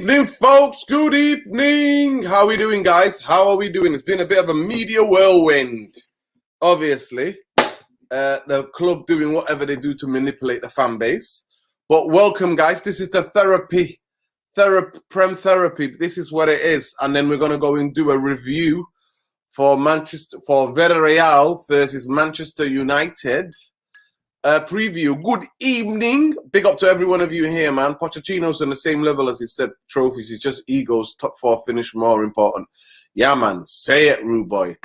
evening, folks. Good evening. How are we doing, guys? How are we doing? It's been a bit of a media whirlwind. Obviously, the club doing whatever they do to manipulate the fan base. But welcome, guys. This is the Prem therapy. This is what it is. And then we're going to go and do a review for Villarreal versus Manchester United. Preview. Good evening. Big up to every one of you here, man. Pochettino's on the same level as he said trophies. It's just egos. Top four finish more important. Yeah, man. Say it, Rue Boy.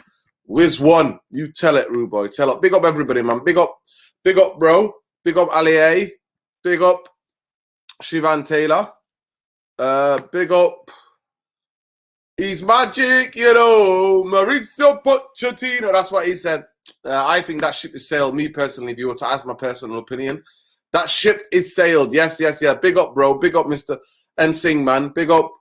Whiz one. You tell it, Rue Boy. Tell it. Big up everybody, man. Big up, bro. Big up Ali A. Big up Shivan Taylor. Big up. He's magic, you know. Mauricio Pochettino. That's what he said. I think that ship is sailed. Me personally, if you were to ask my personal opinion, that ship is sailed. Yes. Big up, bro. Big up, Mr. Ensing, man. Big up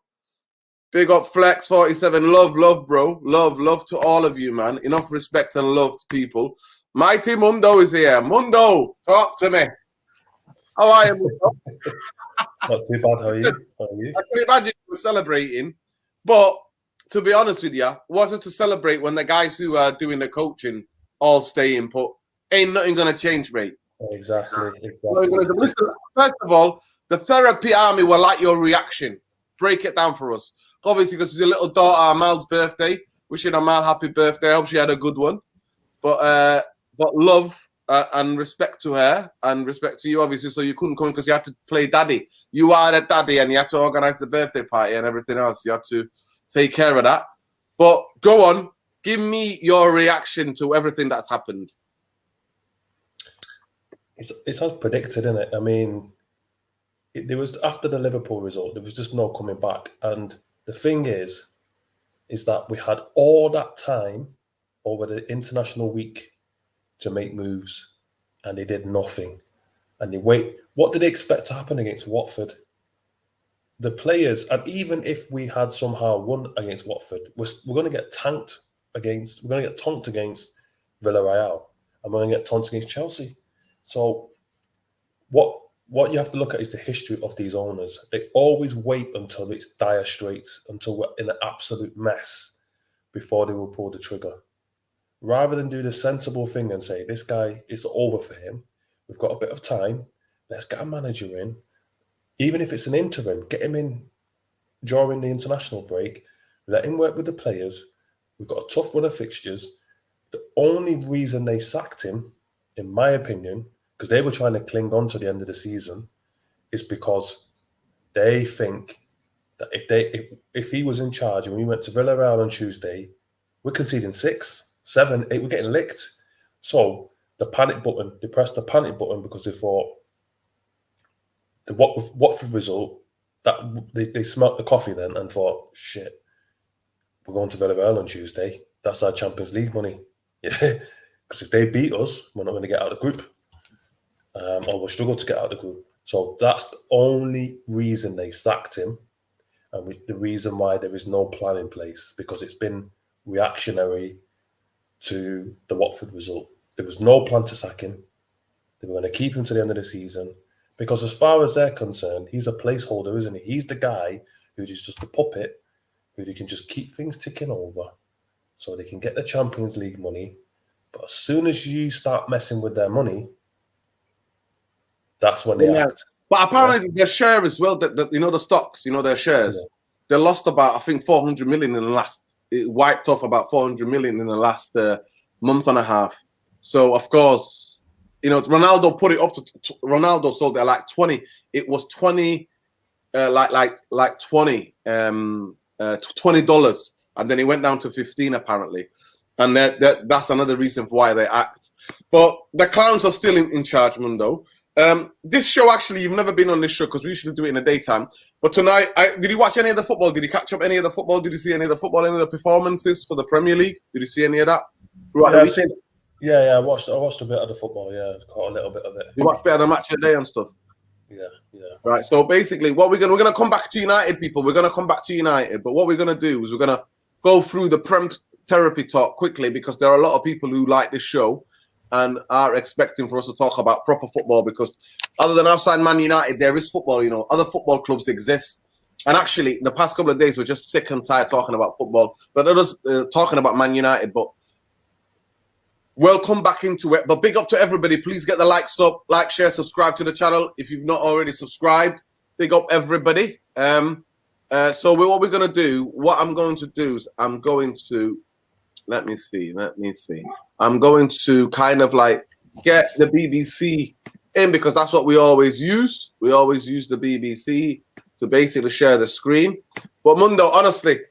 Flex 47. Love, bro. Love to all of you, man. Enough respect and love to people. Mighty Mundo is here. Mundo, talk to me. How are you, Mundo? Not too bad. How are you? I can imagine you were celebrating, but to be honest with you, was it to celebrate when the guys who are doing the coaching all stay in put? Ain't nothing going to change, mate. Exactly. Listen, first of all, the therapy army will like your reaction. Break it down for us. Obviously, because it's your little daughter Amal's birthday. Wishing Amal happy birthday. I hope she had a good one. But love and respect to her and respect to you, obviously, so you couldn't come because you had to play daddy. You are the daddy and you had to organize the birthday party and everything else. You had to take care of that. But go on. Give me your reaction to everything that's happened. It's as predicted, isn't it? I mean, there was after the Liverpool result, there was just no coming back. And the thing is that we had all that time over the international week to make moves, and they did nothing. And what did they expect to happen against Watford? The players, and even if we had somehow won against Watford, we're going to get tonked against Villarreal, and we're going to get tonked against Chelsea. So what you have to look at is the history of these owners. They always wait until it's dire straits, until we're in an absolute mess before they will pull the trigger. Rather than do the sensible thing and say, this guy, it's over for him. We've got a bit of time. Let's get a manager in. Even if it's an interim, get him in during the international break. Let him work with the players. We've got a tough run of fixtures. The only reason they sacked him, in my opinion, because they were trying to cling on to the end of the season, is because they think that if he was in charge and we went to Villarreal on Tuesday, we're conceding 6, 7, 8, we're getting licked. So they pressed the panic button because they thought the Watford result, that they smelt the coffee then and thought, shit, we're going to Villarreal on Tuesday. That's our Champions League money. Yeah, because if they beat us, we're not going to get out of the group. Or we'll struggle to get out of the group. So that's the only reason they sacked him, and the reason why there is no plan in place, because it's been reactionary to the Watford result. There was no plan to sack him. They were going to keep him to the end of the season, because as far as they're concerned, he's a placeholder, isn't he? He's the guy who's just a puppet, who they can just keep things ticking over so they can get the Champions League money. But as soon as you start messing with their money, that's when they act. But apparently their share as well, that you know, the stocks, you know, their shares, they lost about, I think, 400 million in the last, it wiped off about 400 million in the last month and a half. So, of course, you know, Ronaldo put it up to, Ronaldo sold it at like 20. It was 20, $20. And then it went down to 15, apparently. And that's another reason why they act. But the clowns are still in charge, Mundo. This show, actually, you've never been on this show because we usually do it in the daytime. But tonight, did you watch any of the football? Did you catch up any of the football? Did you see any of the football, any of the performances for the Premier League? Did you see any of that? I watched a bit of the football, caught a little bit of it. You watched a bit of the match of the day and stuff? Yeah. Right, so basically, what we're gonna come back to United, people. We're going to come back to United. But what we're going to do is we're going to go through the Prem therapy talk quickly, because there are a lot of people who like this show and are expecting for us to talk about proper football, because other than outside Man United, there is football, you know. Other football clubs exist. And actually, the past couple of days, we're just sick and tired talking about football. But others talking about Man United. But we'll come back into it. But big up to everybody. Please get the likes up. Like, share, subscribe to the channel. If you've not already subscribed, big up everybody. So what we're going to do, what I'm going to do is I'm going to, let me see. I'm going to kind of like get the BBC in because that's what we always use. We always use the BBC to basically share the screen. But Mundo, honestly,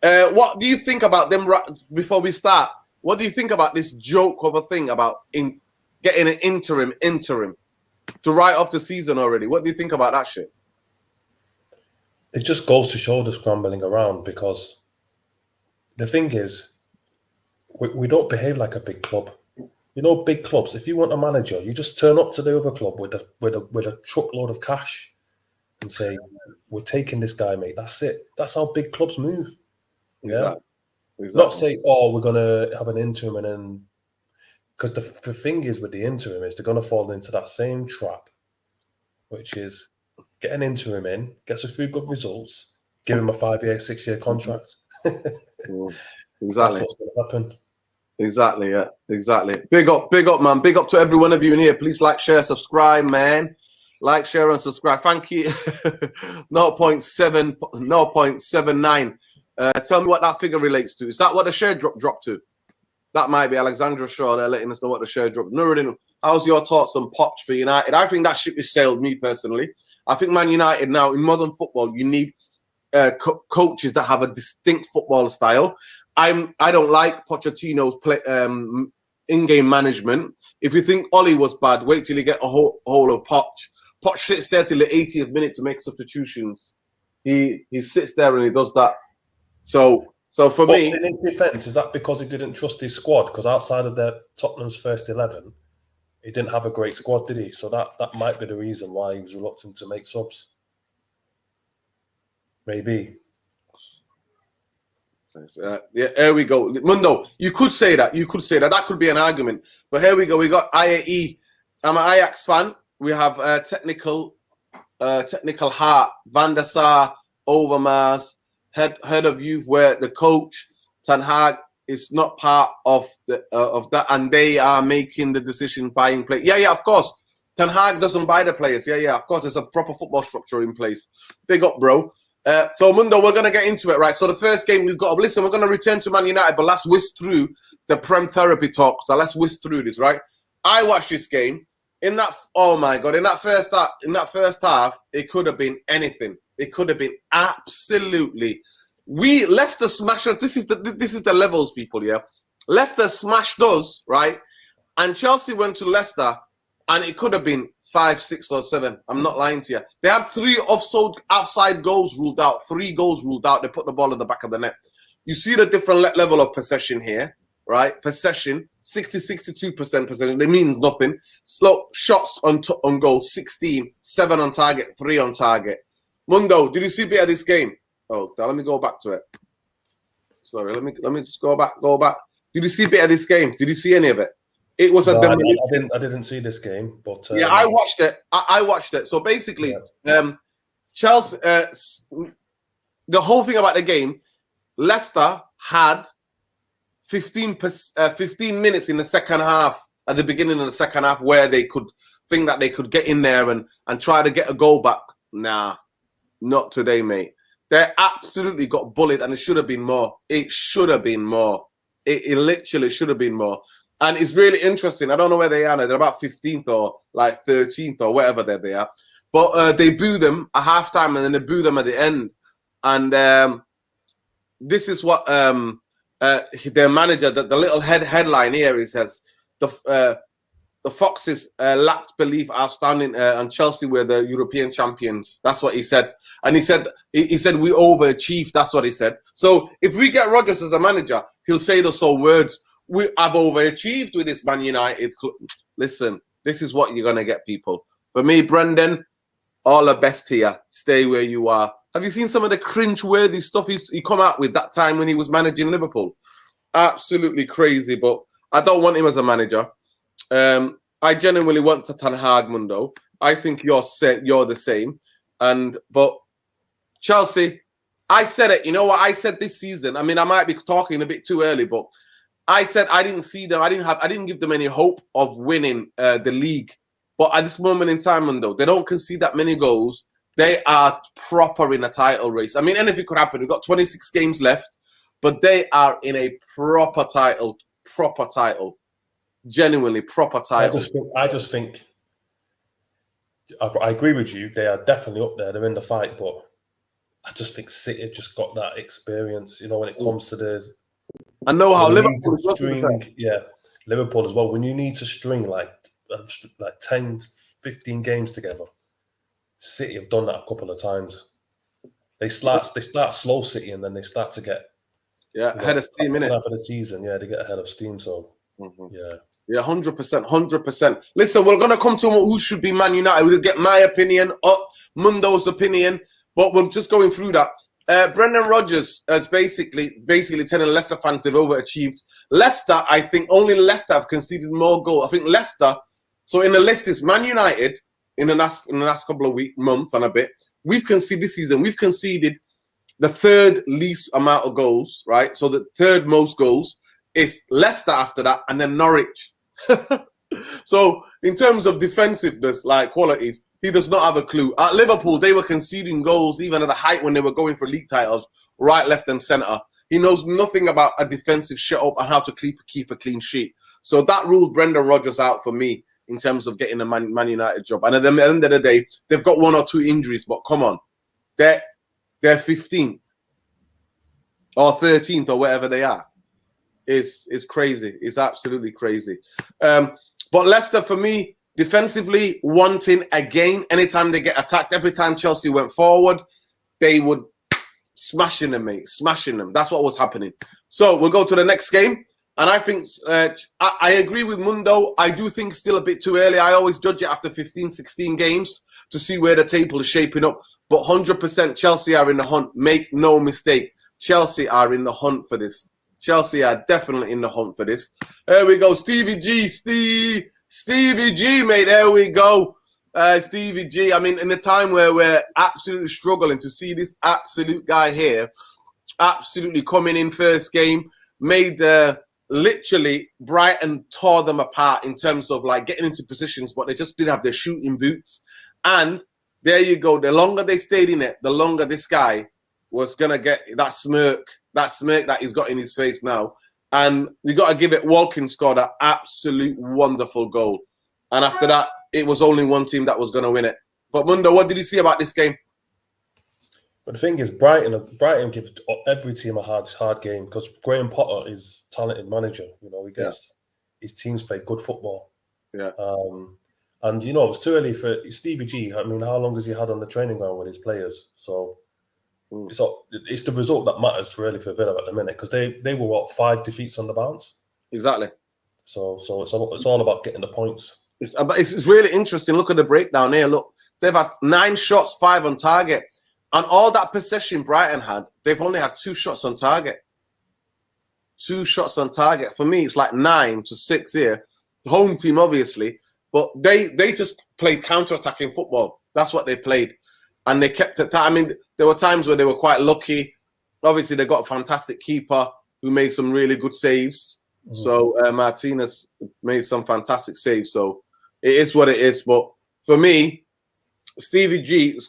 what do you think about them before we start? What do you think about this joke of a thing about getting an interim to write off the season already? What do you think about that shit? It just goes to show the scrambling around because the thing is, we don't behave like a big club. You know, big clubs, if you want a manager, you just turn up to the other club with a truckload of cash and say, we're taking this guy, mate. That's it. That's how big clubs move. Yeah. Exactly. Not say, oh, we're going to have an interim and then... Because the thing is with the interim is they're going to fall into that same trap, which is get an interim in, gets a few good results, give him a 5-year, 6-year contract. Exactly. That's what's going to happen. Exactly, yeah. Exactly. Big up, man. Big up to every one of you in here. Please like, share, subscribe, man. Like, share, and subscribe. Thank you. 0.79. Tell me what that figure relates to. Is that what the share dropped to? That might be Alexandra Shaw. They're letting us know what the share dropped. Nuruddin, how's your thoughts on Poch for United? I think that ship is sailed, me personally. I think Man United now, in modern football, you need coaches that have a distinct football style. I don't like Pochettino's in-game management. If you think Ollie was bad, wait till you get a hold of Poch. Poch sits there till the 80th minute to make substitutions. He sits there and he does that. So for me, in his defence, is that because he didn't trust his squad? Because outside of Tottenham's first 11, he didn't have a great squad, did he? So that might be the reason why he was reluctant to make subs. Maybe. Yeah, here we go. Mundo, you could say that. That could be an argument. But here we go. We got IAE. I'm an Ajax fan. We have technical heart. Van der Sar, Overmars, head of youth, where the coach Ten Hag is not part of that, and they are making the decision buying players. Yeah, of course. Ten Hag doesn't buy the players. Yeah, of course. There's a proper football structure in place. Big up, bro. So Mundo, we're gonna get into it, right? So the first game we've got. Listen, we're gonna return to Man United, but let's whisk through the Prem therapy talk. So let's whisk through this, right? I watched this game. Oh my god! In that first half, it could have been anything. It could have been absolutely. Leicester smashed us. This is the levels, people. Yeah, Leicester smashed us, right? And Chelsea went to Leicester, and it could have been 5, 6, or 7. I'm not lying to you. They had 3 outside goals ruled out. 3 goals ruled out. They put the ball in the back of the net. You see the different level of possession here, right? Possession. 62% possession. They mean nothing. Slow shots on goal, 16, 7 on target, 3 on target. Mundo, did you see a bit of this game? Oh, let me go back to it. Sorry, let me just go back. Did you see a bit of this game? Did you see any of it? It was I didn't see this game, but yeah, I watched it. I watched it. So basically, Chelsea. The whole thing about the game, Leicester had 15 minutes in the second half, at the beginning of the second half, where they could think that they could get in there and try to get a goal back. Nah, not today, mate. They absolutely got bullied, and it should have been more. It should have been more. It literally should have been more. And it's really interesting. I don't know where they are now. They're about 15th or like 13th or whatever they are. But they boo them at halftime, and then they boo them at the end. And this is what their manager, the little headline here, he says, the Foxes lacked belief, outstanding, and Chelsea were the European champions. That's what he said. And he said we overachieved. That's what he said. So if we get Rodgers as a manager, he'll say those sort of words. I've overachieved with this Man United club. Listen, this is what you're going to get, people. For me, Brendan, all the best here. Stay where you are. Have you seen some of the cringe-worthy stuff he come out with that time when he was managing Liverpool? Absolutely crazy, but I don't want him as a manager. I genuinely want to Ten Hag, Mundo. I think you're the same. But Chelsea, I said it. You know what I said this season? I mean, I might be talking a bit too early, but I said I didn't see them. I didn't give them any hope of winning the league. But at this moment in time, though, they don't concede that many goals. They are proper in a title race. I mean, anything could happen. We've got 26 games left, but they are in a proper title, genuinely proper title. I just think I agree with you. They are definitely up there. They're in the fight, but I just think City just got that experience. You know, when it comes to the, I know how Liverpool string, Liverpool as well. When you need to string like 10, 15 games together, City have done that a couple of times. They start slow, City, and then they start to get ahead of steam. After the season, they get ahead of steam. So 100%. Listen, we're gonna come to who should be Man United. We'll get my opinion, Mundo's opinion, but we're just going through that. Brendan Rodgers has basically telling Leicester fans they've overachieved. Leicester, I think only Leicester have conceded more goals. I think Leicester. So in the list is Man United in the last couple of month and a bit. We've conceded this season. We've conceded the third least amount of goals, right? So the third most goals is Leicester after that, and then Norwich. So in terms of defensiveness, like qualities, he does not have a clue. At Liverpool, they were conceding goals even at the height when they were going for league titles, right, left, and centre. He knows nothing about a defensive shut-up and how to keep a clean sheet. So that ruled Brendan Rodgers out for me in terms of getting a Man United job. And at the end of the day, they've got 1 or 2 injuries, but come on. They're 15th or 13th or wherever they are. It's crazy. It's absolutely crazy. But Leicester, for me, defensively, wanting again, anytime they get attacked, every time Chelsea went forward, they would smashing them, mate. Smashing them. That's what was happening. So we'll go to the next game. And I think, I agree with Mundo. I do think still a bit too early. I always judge it after 15, 16 games to see where the table is shaping up. But 100% Chelsea are in the hunt. Make no mistake. Chelsea are in the hunt for this. Chelsea are definitely in the hunt for this. There we go. Stevie G. Stevie G, mate. There we go. Stevie G. I mean, in a time where we're absolutely struggling to see this absolute guy here, absolutely coming in first game, made literally Brighton tore them apart in terms of like getting into positions, but they just didn't have their shooting boots. And there you go. The longer they stayed in it, the longer this guy was going to get that smirk that he's got in his face now. And you got to give it, Walkin scored an absolute wonderful goal. And after that, it was only one team that was going to win it. But Mundo, what did you see about this game? But the thing is, Brighton gives every team a hard game because Graham Potter is a talented manager. You know, he gets his teams play good football. Yeah. And, you know, it's too early for Stevie G. I mean, how long has he had on the training ground with his players? So it's the result that matters for Villa at the minute because they were, 5 defeats on the bounce? Exactly. So it's all about getting the points. It's really interesting. Look at the breakdown here. Look, they've had 9 shots, 5 on target. And all that possession Brighton had, they've only had 2 shots on target. 2 shots on target. For me, it's like 9 to 6 here. The home team, obviously. But they just played counter-attacking football. That's what they played. And they kept it. I mean, there were times where they were quite lucky. Obviously, they got a fantastic keeper who made some really good saves. Mm-hmm. So Martinez made some fantastic saves. So it is what it is. But for me, Stevie G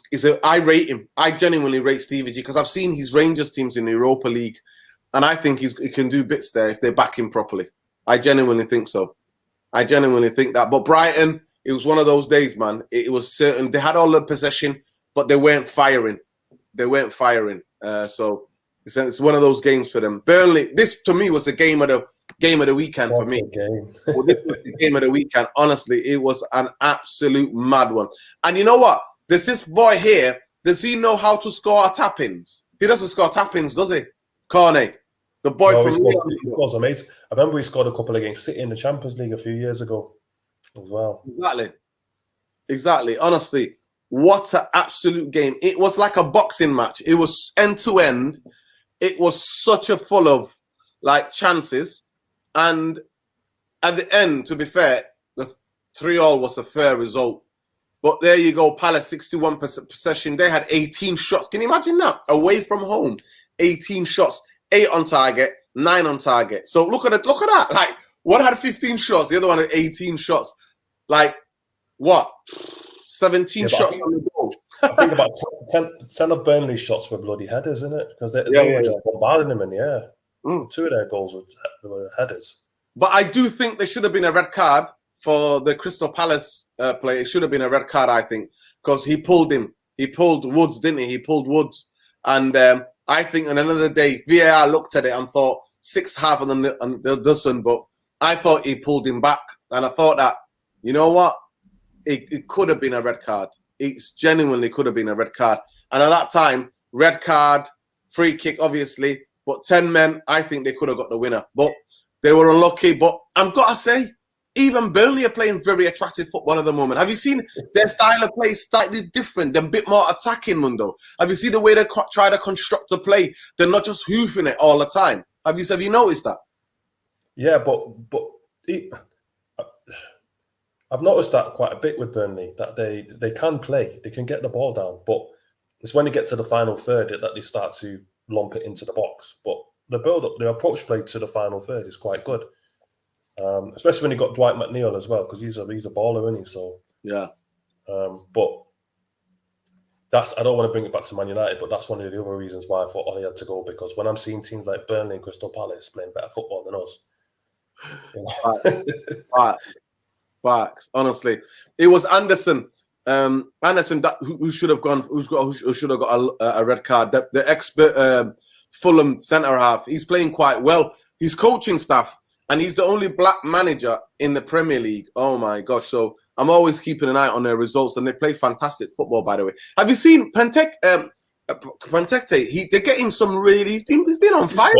I rate him. I genuinely rate Stevie G because I've seen his Rangers teams in the Europa League, and I think he can do bits there if they back him properly. I genuinely think so. I genuinely think that. But Brighton, it was one of those days, man. It was certain they had all the possession, but they weren't firing. So it's one of those games for them. Burnley, this to me was the game of the weekend for me. Well, this was the game of the weekend. Honestly, it was an absolute mad one. And you know what? There's this boy here. Does he know how to score tap-ins? He doesn't score tap-ins, does he? Corney, the boy from he was amazing. I remember he scored a couple against City in the Champions League a few years ago as well. Exactly. Honestly, what an absolute game. It was like a boxing match. It was end-to-end. It was such a full of like chances. And at the end, to be fair, the 3-3 was a fair result. But there you go, Palace 61% possession. They had 18 shots. Can you imagine that? Away from home, 18 shots, 8 on target, 9 on target. So look at it. Look at that. Like one had 15 shots, the other one had 18 shots. Like what? 17 shots on the goal. I think about 10 of Burnley's shots were bloody headers, isn't it? Because they were just bombarding them in the air. 2 of their goals were headers. But I do think there should have been a red card for the Crystal Palace play. It should have been a red card, I think, because he pulled him. He pulled Woods, didn't he? He pulled Woods. And I think on another day, VAR looked at it and thought 6 half than the dozen, but I thought he pulled him back. And I thought that, you know what? It could have been a red card. It genuinely could have been a red card. And at that time, red card, free kick, obviously. But 10 men, I think they could have got the winner. But they were unlucky. But I've got to say, even Burnley are playing very attractive football at the moment. Have you seen their style of play is slightly different? They're a bit more attacking, Mundo. Have you seen the way they try to construct the play? They're not just hoofing it all the time. Have you noticed that? Yeah, but I've noticed that quite a bit with Burnley, that they can play, they can get the ball down, but it's when they get to the final third that they start to lump it into the box. But the build-up, the approach play to the final third is quite good, especially when you got Dwight McNeil as well, because he's a baller, isn't he? So yeah. But I don't want to bring it back to Man United, but that's one of the other reasons why I thought Ollie had to go, because when I'm seeing teams like Burnley and Crystal Palace playing better football than us. Facts. Honestly, it was Anderson. Anderson who should have gone. Who should have got a red card? The expert Fulham centre half. He's playing quite well. He's coaching staff, and he's the only black manager in the Premier League. Oh my gosh! So I'm always keeping an eye on their results, and they play fantastic football. By the way, have you seen Pantecte? They're getting some really. He's been on fire.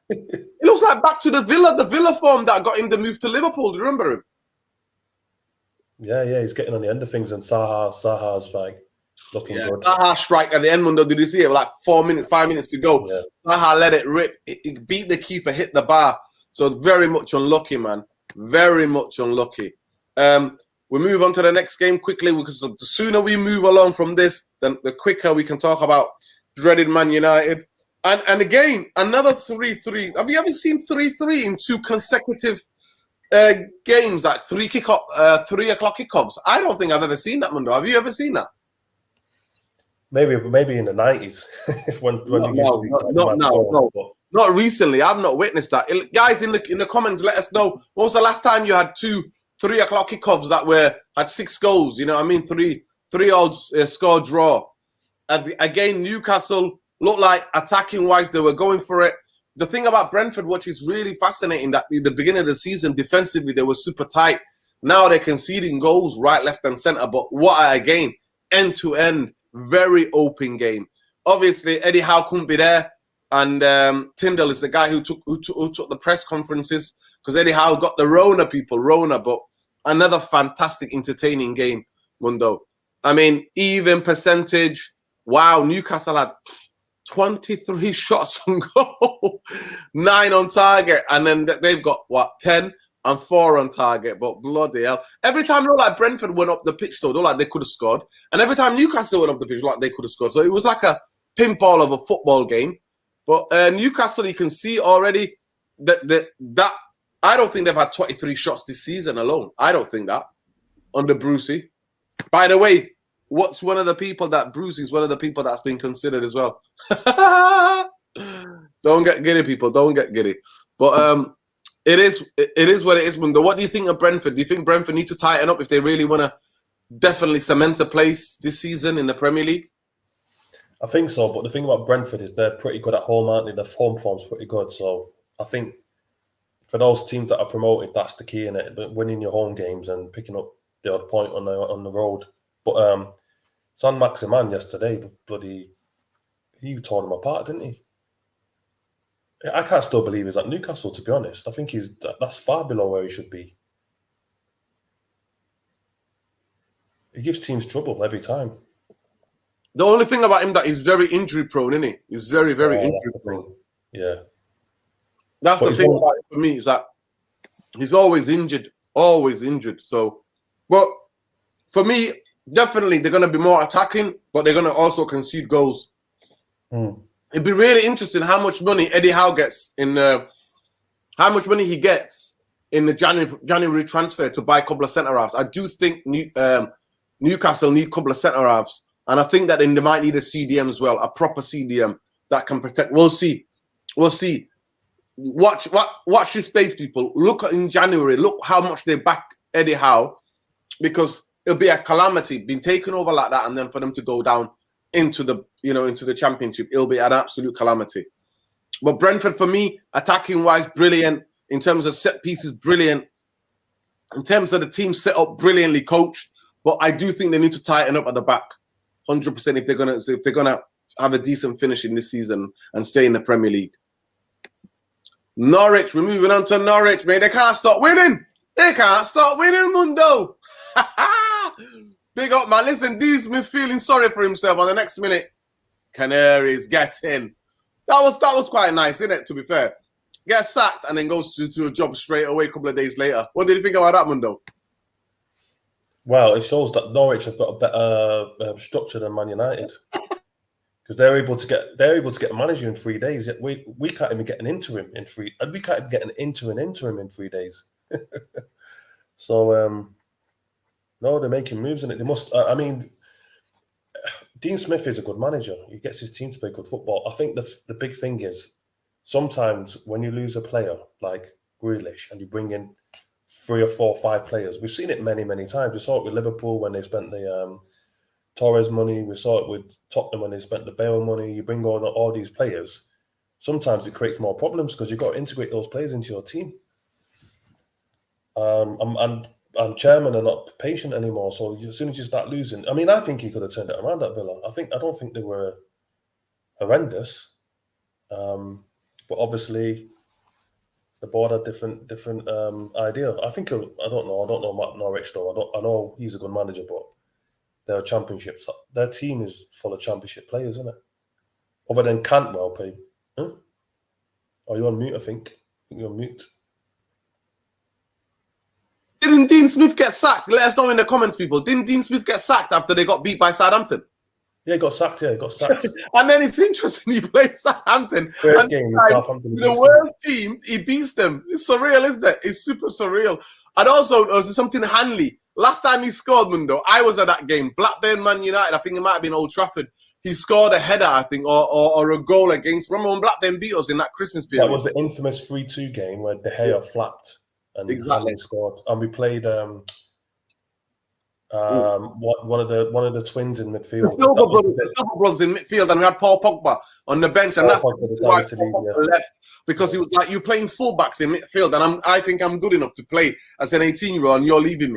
It looks like back to the Villa form that got him the move to Liverpool. Do you remember him? Yeah, he's getting on the end of things, and Saha's like looking good. Saha strike at the end, Mundo. Did you see it? Like 5 minutes to go. Yeah. Saha let it rip. It beat the keeper, hit the bar. So very much unlucky, man. Very much unlucky. We move on to the next game quickly, because the sooner we move along from this, then the quicker we can talk about dreaded Man United. And again, another 3-3. Have you ever seen 3-3 in 2 consecutive games, like 3 o'clock kickoffs? I don't think I've ever seen that, Mundo. Have you ever seen that? Maybe in the 90s. Not recently. I've not witnessed that. Guys in the comments, let us know, what was the last time you had 2 3 o'clock kickoffs that had 6 goals? You know what I mean? 3 odd score draw. Again, Newcastle looked like attacking wise they were going for it. The thing about Brentford, which is really fascinating, that in the beginning of the season, defensively, they were super tight. Now they're conceding goals right, left, and centre. But what, again, end-to-end, very open game. Obviously, Eddie Howe couldn't be there. And Tyndall is the guy who took the press conferences, because Eddie Howe got the Rona. But another fantastic, entertaining game, Mundo. I mean, even percentage. Wow, Newcastle had 23 shots on goal, 9 on target, and then they've got 10 and 4 on target. But bloody hell, every time Brentford went up the pitch, though, they could have scored, and every time Newcastle went up the pitch, they could have scored. So it was like a pinball of a football game. But Newcastle, you can see already that I don't think they've had 23 shots this season alone. I don't think that under Brucey. By the way, Brucey's one of the people that's been considered as well. Don't get giddy, people. Don't get giddy. But it is what it is, Mundo. What do you think of Brentford? Do you think Brentford need to tighten up if they really want to definitely cement a place this season in the Premier League? I think so, but the thing about Brentford is they're pretty good at home, aren't they? Their home form's pretty good. So I think for those teams that are promoted, that's the key in it. But winning your home games and picking up the odd point on the road. But San Maximan yesterday, he tore them apart, didn't he? I can't still believe he's at Newcastle, to be honest. I think that's far below where he should be. He gives teams trouble every time. The only thing about him that he's very injury prone, isn't he? He's very, very injury prone. Yeah. That's the thing about it for me, is that he's always injured. So, but for me, definitely they're going to be more attacking, but they're going to also concede goals. It'd be really interesting how much money Eddie Howe gets in how much money he gets in the January transfer to buy a couple of centre halves. I do think Newcastle need a couple of centre halves, and I think that they might need a CDM as well, a proper CDM that can protect. We'll see. Watch this space, people. Look in January. Look how much they back Eddie Howe, because it'll be a calamity being taken over like that, and then for them to go down into the Championship, it'll be an absolute calamity. But Brentford, for me, attacking wise, brilliant. In terms of set pieces, brilliant. In terms of the team set up, brilliantly coached. But I do think they need to tighten up at the back, 100%, if they're gonna have a decent finish in this season and stay in the Premier League. Norwich, we're moving on to Norwich, mate. They can't stop winning. Mundo. Big up, man. Listen, Dean Smith feeling sorry for himself on the next minute. Canaries get in. That was quite nice, isn't it? To be fair, gets sacked and then goes to a job straight away a couple of days later. What did you think about that, Mundo? Well, it shows that Norwich have got a better structure than Man United, because they're able to get a manager in 3 days. Yet we can't even get an interim in 3. And we can't even get an interim in 3 days. So no, they're making moves in it. They must. I mean, Dean Smith is a good manager. He gets his team to play good football. I think the big thing is sometimes when you lose a player like Grealish and you bring in 3 or 4 or 5 players, we've seen it many, many times. We saw it with Liverpool when they spent the Torres money. We saw it with Tottenham when they spent the Bale money. You bring on all these players. Sometimes it creates more problems because you've got to integrate those players into your team. And chairmen are not patient anymore. So as soon as you start losing, I mean, I think he could have turned it around at Villa. I don't think they were horrendous, but obviously the board had different idea. I don't know Matt Norwich though. I know he's a good manager, but they're a championship. Their team is full of championship players, isn't it? Other than Cantwell, Pete. Huh? Are you on mute? I think you're on mute. Didn't Dean Smith get sacked? Let us know in the comments, people. Didn't Dean Smith get sacked after they got beat by Southampton? Yeah, he got sacked. And then it's interesting, he played Southampton. First game with Southampton. The world team, he beats them. It's surreal, isn't it? It's super surreal. And also, there was something Hanley. Last time he scored, Mundo, I was at that game. Blackburn, Man United, I think it might have been Old Trafford. He scored a header, I think, or a goal against. Remember when Blackburn beat us in that Christmas period? That was the infamous 3-2 game where De Gea flapped. And Hanley scored, and we played one of the twins in midfield. The Silver brothers in midfield, and we had Paul Pogba on the bench, and that's why Pogba left, because he was like, "You're playing fullbacks in midfield, and I think I'm good enough to play as an 18-year-old, and you're leaving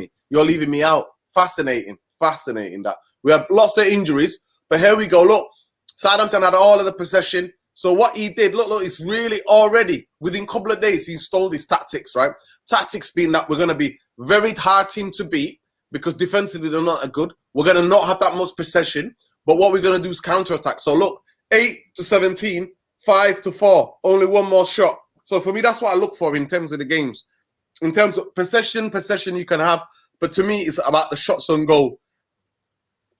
me out." Fascinating that we have lots of injuries, but here we go. Look, Southampton had all of the possession. So what he did, look, it's really already, within a couple of days, he installed his tactics, right? Tactics being that we're going to be very hard team to beat because defensively they're not good. We're going to not have that much possession, but what we're going to do is counter-attack. So look, 8-17, 5-4, only one more shot. So for me, that's what I look for in terms of the games. In terms of possession you can have, but to me, it's about the shots on goal.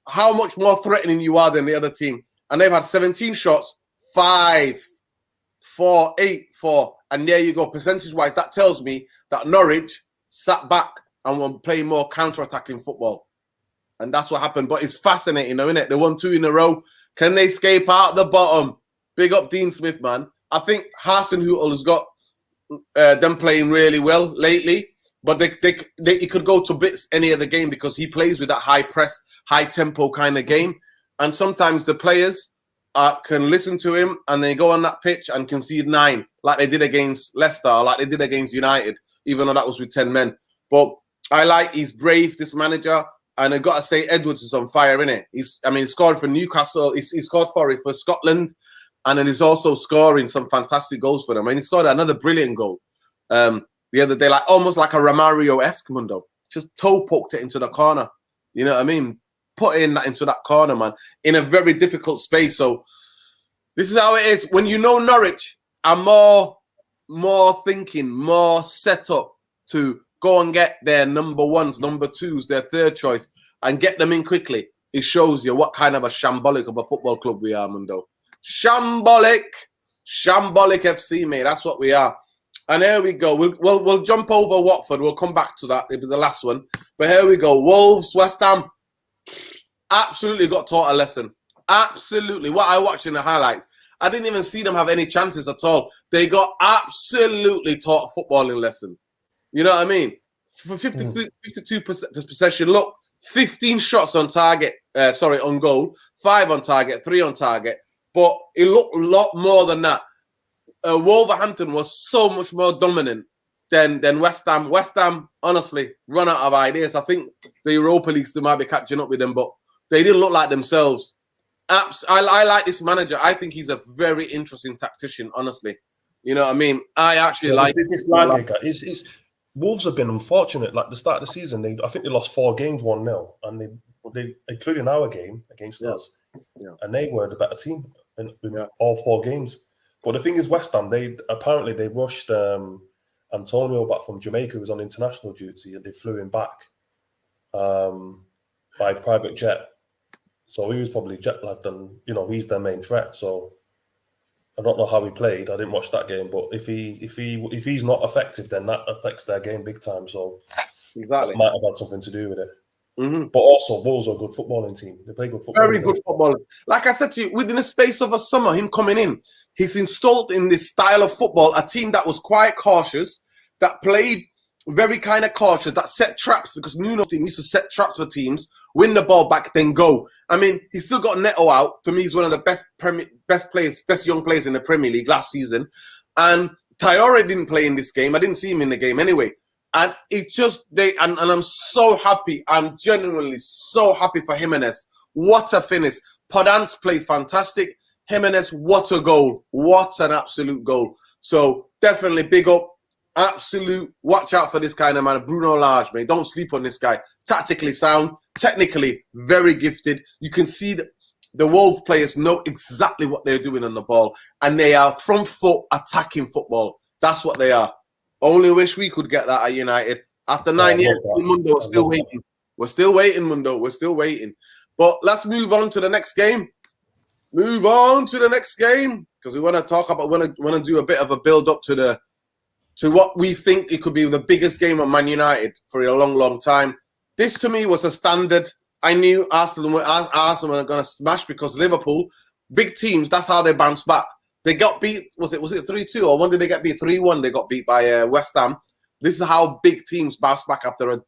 How much more threatening you are than the other team. And they've had 17 shots, 5, 4, 8, 4. And there you go. Percentage-wise, that tells me that Norwich sat back and were playing more counter-attacking football. And that's what happened. But it's fascinating, though, isn't it? They won 2 in a row. Can they escape out the bottom? Big up Dean Smith, man. I think Hasenhüttl has got them playing really well lately. But he could go to bits any other game because he plays with that high press, high tempo kind of game. And sometimes the players can listen to him and they go on that pitch and concede 9, like they did against Leicester, or like they did against United, even though that was with 10 men. But he's brave, this manager, and I've got to say Edwards is on fire, innit? He scored for Newcastle, he scored for Scotland, and then he's also scoring some fantastic goals for them. And he scored another brilliant goal the other day, like almost like a Romario-esque, Mundo. Just toe poked it into the corner. You know what I mean? Putting that into that corner, man, in a very difficult space. So this is how it is. When you know Norwich are more thinking, more set up to go and get their number 1s, number 2s, their third choice. and get them in quickly, it shows you what kind of a shambolic of a football club we are, Mundo. Shambolic FC, mate. That's what we are. And here we go. We'll jump over Watford. We'll come back to that. It'll be the last one. But here we go. Wolves, West Ham. Absolutely got taught a lesson. Absolutely. What I watched in the highlights, I didn't even see them have any chances at all. They got absolutely taught a footballing lesson. You know what I mean? For 52% possession, look, 15 shots on target. On goal. 5 on target. 3 on target. But it looked a lot more than that. Wolverhampton was so much more dominant than West Ham. West Ham, honestly, run out of ideas. I think the Europa League still might be catching up with them, but they didn't look like themselves. I like this manager. I think he's a very interesting tactician, honestly. You know what I mean? I actually like this Liga. Wolves have been unfortunate. Like the start of the season, I think they lost 4 games 1-0, and they including our game against us, and they were the better team in all 4 games. But the thing is, West Ham, they rushed Antonio back from Jamaica, who was on international duty, and they flew him back by private jet. So he was probably jet lagged, and he's their main threat. So I don't know how he played. I didn't watch that game, but if he's not effective, then that affects their game big time. So exactly, that might have had something to do with it. Mm-hmm. But also, Wolves are a good footballing team. They play good football. Very good football. Like I said to you, within the space of a summer, him coming in, he's installed in this style of football a team that was quite cautious, that played very kind of cautious, that set traps, because Nuno's team used to set traps for teams, win the ball back, then go. I mean, he's still got Neto out. To me, he's one of the best young players in the Premier League last season. And Traore didn't play in this game. I didn't see him in the game anyway. And it just, and I'm so happy. I'm genuinely so happy for Jimenez. What a finish. Podence played fantastic. Jimenez, what a goal. What an absolute goal. So definitely big up. Absolute. Watch out for this kind of man. Bruno Lage, mate. Don't sleep on this guy. Tactically sound. Technically very gifted. You can see that the Wolves players know exactly what they're doing on the ball. And they are front foot attacking football. That's what they are. Only wish we could get that at United. After 9 years, Mundo, we're still waiting. We're still waiting, Mundo. We're still waiting. But let's move on to the next game. Because we want to talk about, want to do a bit of a build up to what we think it could be the biggest game of Man United for a long, long time. This to me was a standard. I knew Arsenal were going to smash, because Liverpool, big teams, that's how they bounce back. They got beat, was it 3-2, or when did they get beat? 3-1, they got beat by West Ham. This is how big teams bounce back after a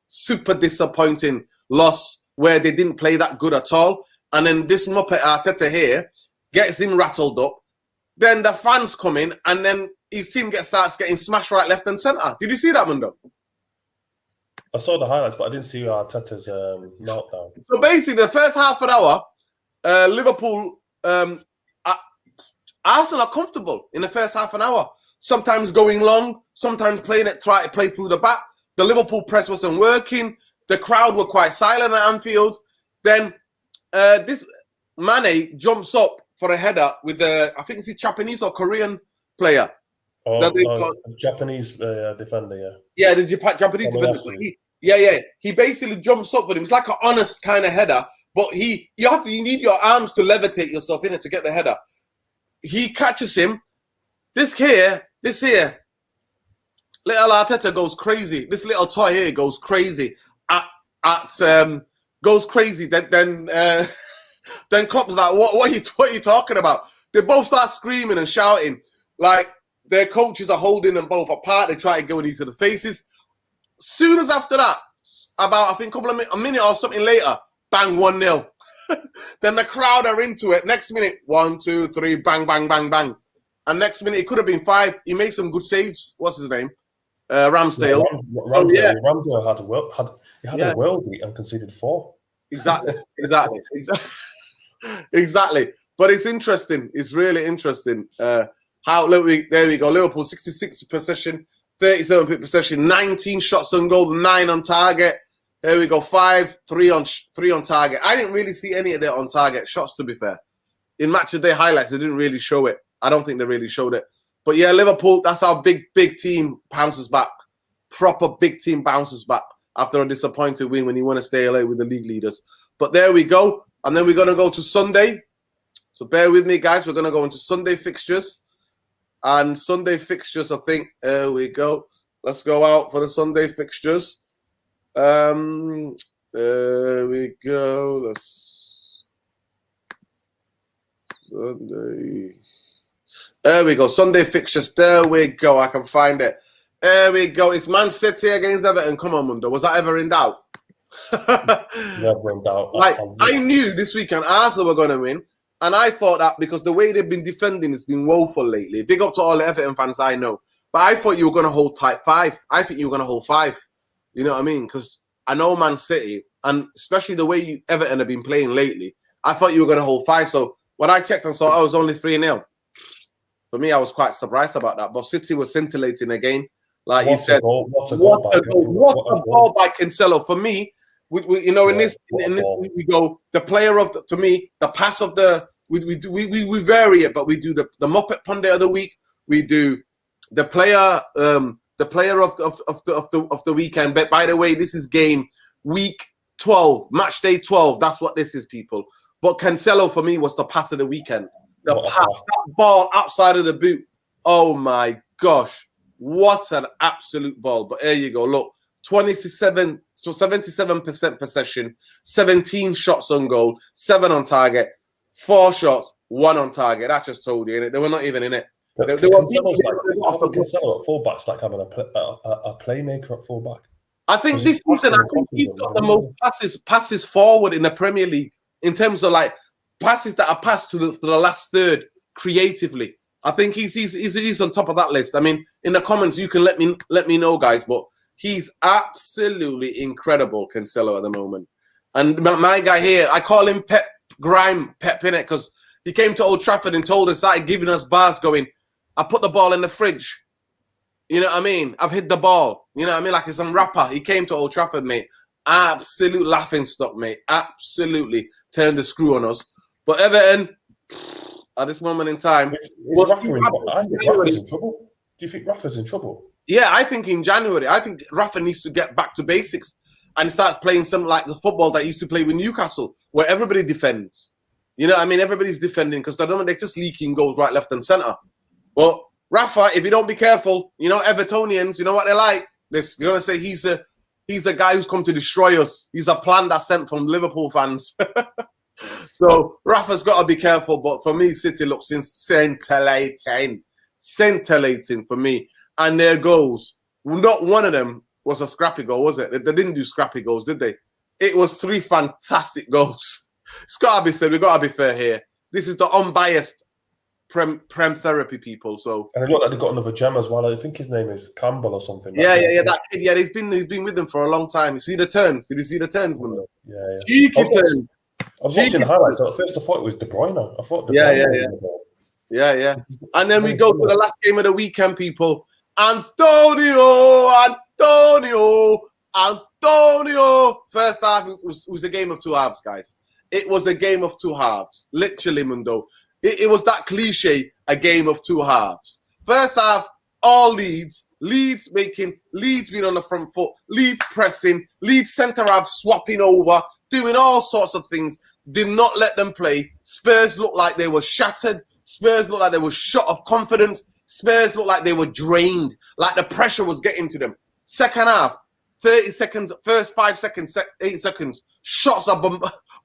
super disappointing loss where they didn't play that good at all. And then this Muppet Arteta here gets him rattled up. Then the fans come in, and then his team starts getting smashed right, left, and centre. Did you see that, Mundo? I saw the highlights, but I didn't see Arteta's meltdown. So basically, the first half an hour, Liverpool, Arsenal are comfortable in the first half an hour. Sometimes going long, sometimes try to play through the back. The Liverpool press wasn't working. The crowd were quite silent at Anfield. Then this Mane jumps up for a header with I think it's a Japanese or Korean player. Japanese defender, yeah. Yeah, the Japanese defender. He basically jumps up with him. It's like an honest kind of header, but you need your arms to levitate yourself in it to get the header. He catches him. This here, little Arteta goes crazy. This little toy here goes crazy. Goes crazy. Then Klopp's like, what are you talking about? They both start screaming and shouting. Like, their coaches are holding them both apart. They try to go in each other's faces. Soon as after that, about, I think, a minute or something later, bang, 1-0. Then the crowd are into it. Next minute, 1, 2, 3, bang, bang, bang, bang. And next minute, it could have been 5. He made some good saves. What's his name? Ramsdale. Ramsdale had a worldie and conceded 4. Exactly. But it's interesting. It's really interesting. There we go. Liverpool 66 possession, 37 possession, 19 shots on goal, 9 on target. There we go. 3 on target. I didn't really see any of their on target shots, to be fair. In match of day highlights, they didn't really show it. I don't think they really showed it. But yeah, Liverpool, that's how big team bounces back. Proper big team bounces back after a disappointing win when you want to stay away with the league leaders. But there we go. And then we're going to go to Sunday. So bear with me, guys. We're going to go into Sunday fixtures. And Sunday fixtures, I think, there we go. Let's go out for the Sunday fixtures. There we go. Let's Sunday. There we go. Sunday fixtures. There we go. I can find it. There we go. It's Man City against Everton. Come on, Mundo. Was that ever in doubt? Never in doubt. I knew this weekend Arsenal were going to win. And I thought that because the way they've been defending has been woeful lately. Big up to all the Everton fans I know. But I thought you were going to hold tight 5. I think you were going to hold 5. You know what I mean? Because I know Man City, and especially the way Everton have been playing lately, I thought you were going to hold 5. So when I checked and saw I was only 3-0, for me, I was quite surprised about that. But City was scintillating again. Like you said, what a ball by Cancelo. For me, we we go the player of to me, the pass of the we vary it, but we do the Muppet Pundit of the week. We do the player of the weekend. But by the way, this is game week 12, match day 12. That's what this is, people. But Cancelo for me was the pass of the weekend. The pass, that ball outside of the boot. Oh my gosh. What an absolute ball. But there you go. Look, 77% possession, 17 shots on goal, 7 on target, 4 shots, 1 on target. That just told you, innit? They were not even in it. Cancelo's Cancelo at fullback's like having a playmaker at fullback. I think this season, he's got the most passes forward in the Premier League in terms of like passes that are passed to the last third creatively. I think he's on top of that list. I mean, in the comments, you can let me know, guys, but he's absolutely incredible, Cancelo, at the moment. And my guy here, I call him Pep, innit? Because he came to Old Trafford and told us, started giving us bars going, I put the ball in the fridge. You know what I mean? I've hit the ball. You know what I mean? Like it's some rapper. He came to Old Trafford, mate. Absolute laughing stock, mate. Absolutely turned the screw on us. But Everton, at this moment in time, I think Rafa's in trouble. Do you think Rafa's in trouble? Yeah, I think in January, I think Rafa needs to get back to basics and starts playing something like the football that he used to play with Newcastle, where everybody defends. You know what I mean? Everybody's defending because they're just leaking goals right, left, and centre. Well, Rafa, if you don't be careful, you know, Evertonians, you know what they're like. They're going to say he's the guy who's come to destroy us. He's a plan that's sent from Liverpool fans. So Rafa's got to be careful. But for me, City looks scintillating for me. And their goals, not one of them was a scrappy goal, was it? They didn't do scrappy goals, did they? It was 3 fantastic goals. It's got to be said. We've got to be fair here. This is the unbiased Prem therapy, people. So and it looked like they got another gem as well. I think his name is Campbell or something. Yeah. That kid, yeah, he's been with them for a long time. You see the turns? Did you see the turns, Mundo? Yeah. Cheeky turn. I was watching the highlights. At first, I thought it was De Bruyne. I thought Yeah. And then we go to the last game of the weekend, people. Antonio. First half was a game of 2 halves, guys. It was a game of 2 halves. Literally, Mundo. It was that cliche, a game of 2 halves. First half, all Leeds being on the front foot, Leeds pressing, Leeds centre half swapping over, doing all sorts of things. Did not let them play. Spurs looked like they were shattered. Spurs looked like they were shot of confidence. Spurs looked like they were drained, like the pressure was getting to them. Second half, 30 seconds, first 5 seconds, 8 seconds, shots are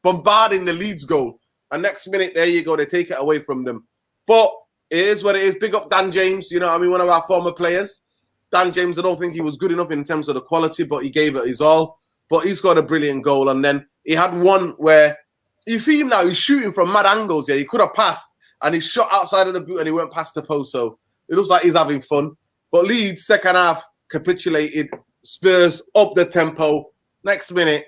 bombarding the Leeds goal. And next minute, there you go, they take it away from them. But it is what it is. Big up Dan James, you know what I mean, one of our former players. Dan James, I don't think he was good enough in terms of the quality, but he gave it his all. But he's got a brilliant goal. And then he had one where, you see him now, he's shooting from mad angles. Yeah, he could have passed, and he shot outside of the boot, and he went past the post. So it looks like he's having fun. But Leeds, second half, capitulated. Spurs up the tempo. Next minute,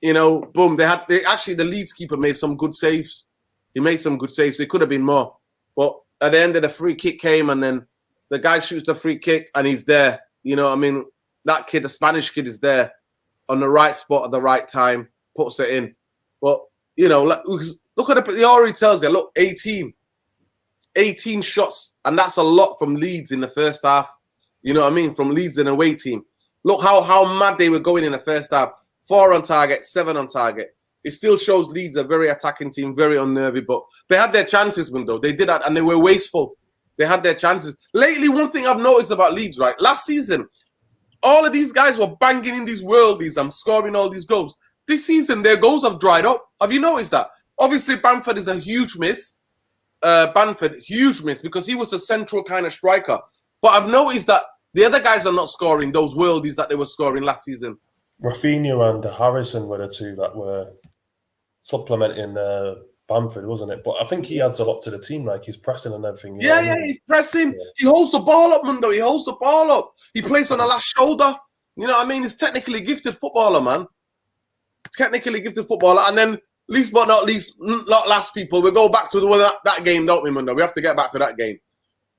you know, boom. The Leeds keeper made some good saves. He made some good saves. It could have been more. But at the end of the free kick came, and then the guy shoots the free kick, and he's there. You know what I mean? That kid, the Spanish kid, is there on the right spot at the right time, puts it in. But, you know, look at he already tells you, look, 18 shots, and that's a lot from Leeds in the first half. You know what I mean? From Leeds, an away team. Look how mad they were going in the first half. 4 on target, 7 on target. It still shows Leeds a very attacking team, very unnervy, but they had their chances, Mundo. They did that, and they were wasteful. They had their chances. Lately, one thing I've noticed about Leeds, right? Last season, all of these guys were banging in these worldies and scoring all these goals. This season, their goals have dried up. Have you noticed that? Obviously, Bamford is a huge miss. Huge miss, because he was a central kind of striker. But I've noticed that the other guys are not scoring those worldies that they were scoring last season. Rafinha and Harrison were the two that were supplementing Bamford, wasn't it? But I think he adds a lot to the team, like he's pressing and everything. He's pressing. Yeah. He holds the ball up, Mundo. He holds the ball up. He plays on the last shoulder. You know what I mean? He's technically gifted footballer, man. Technically gifted footballer. And then, least but not least, not last people, we go back to that game, don't we, Mundo? We have to get back to that game.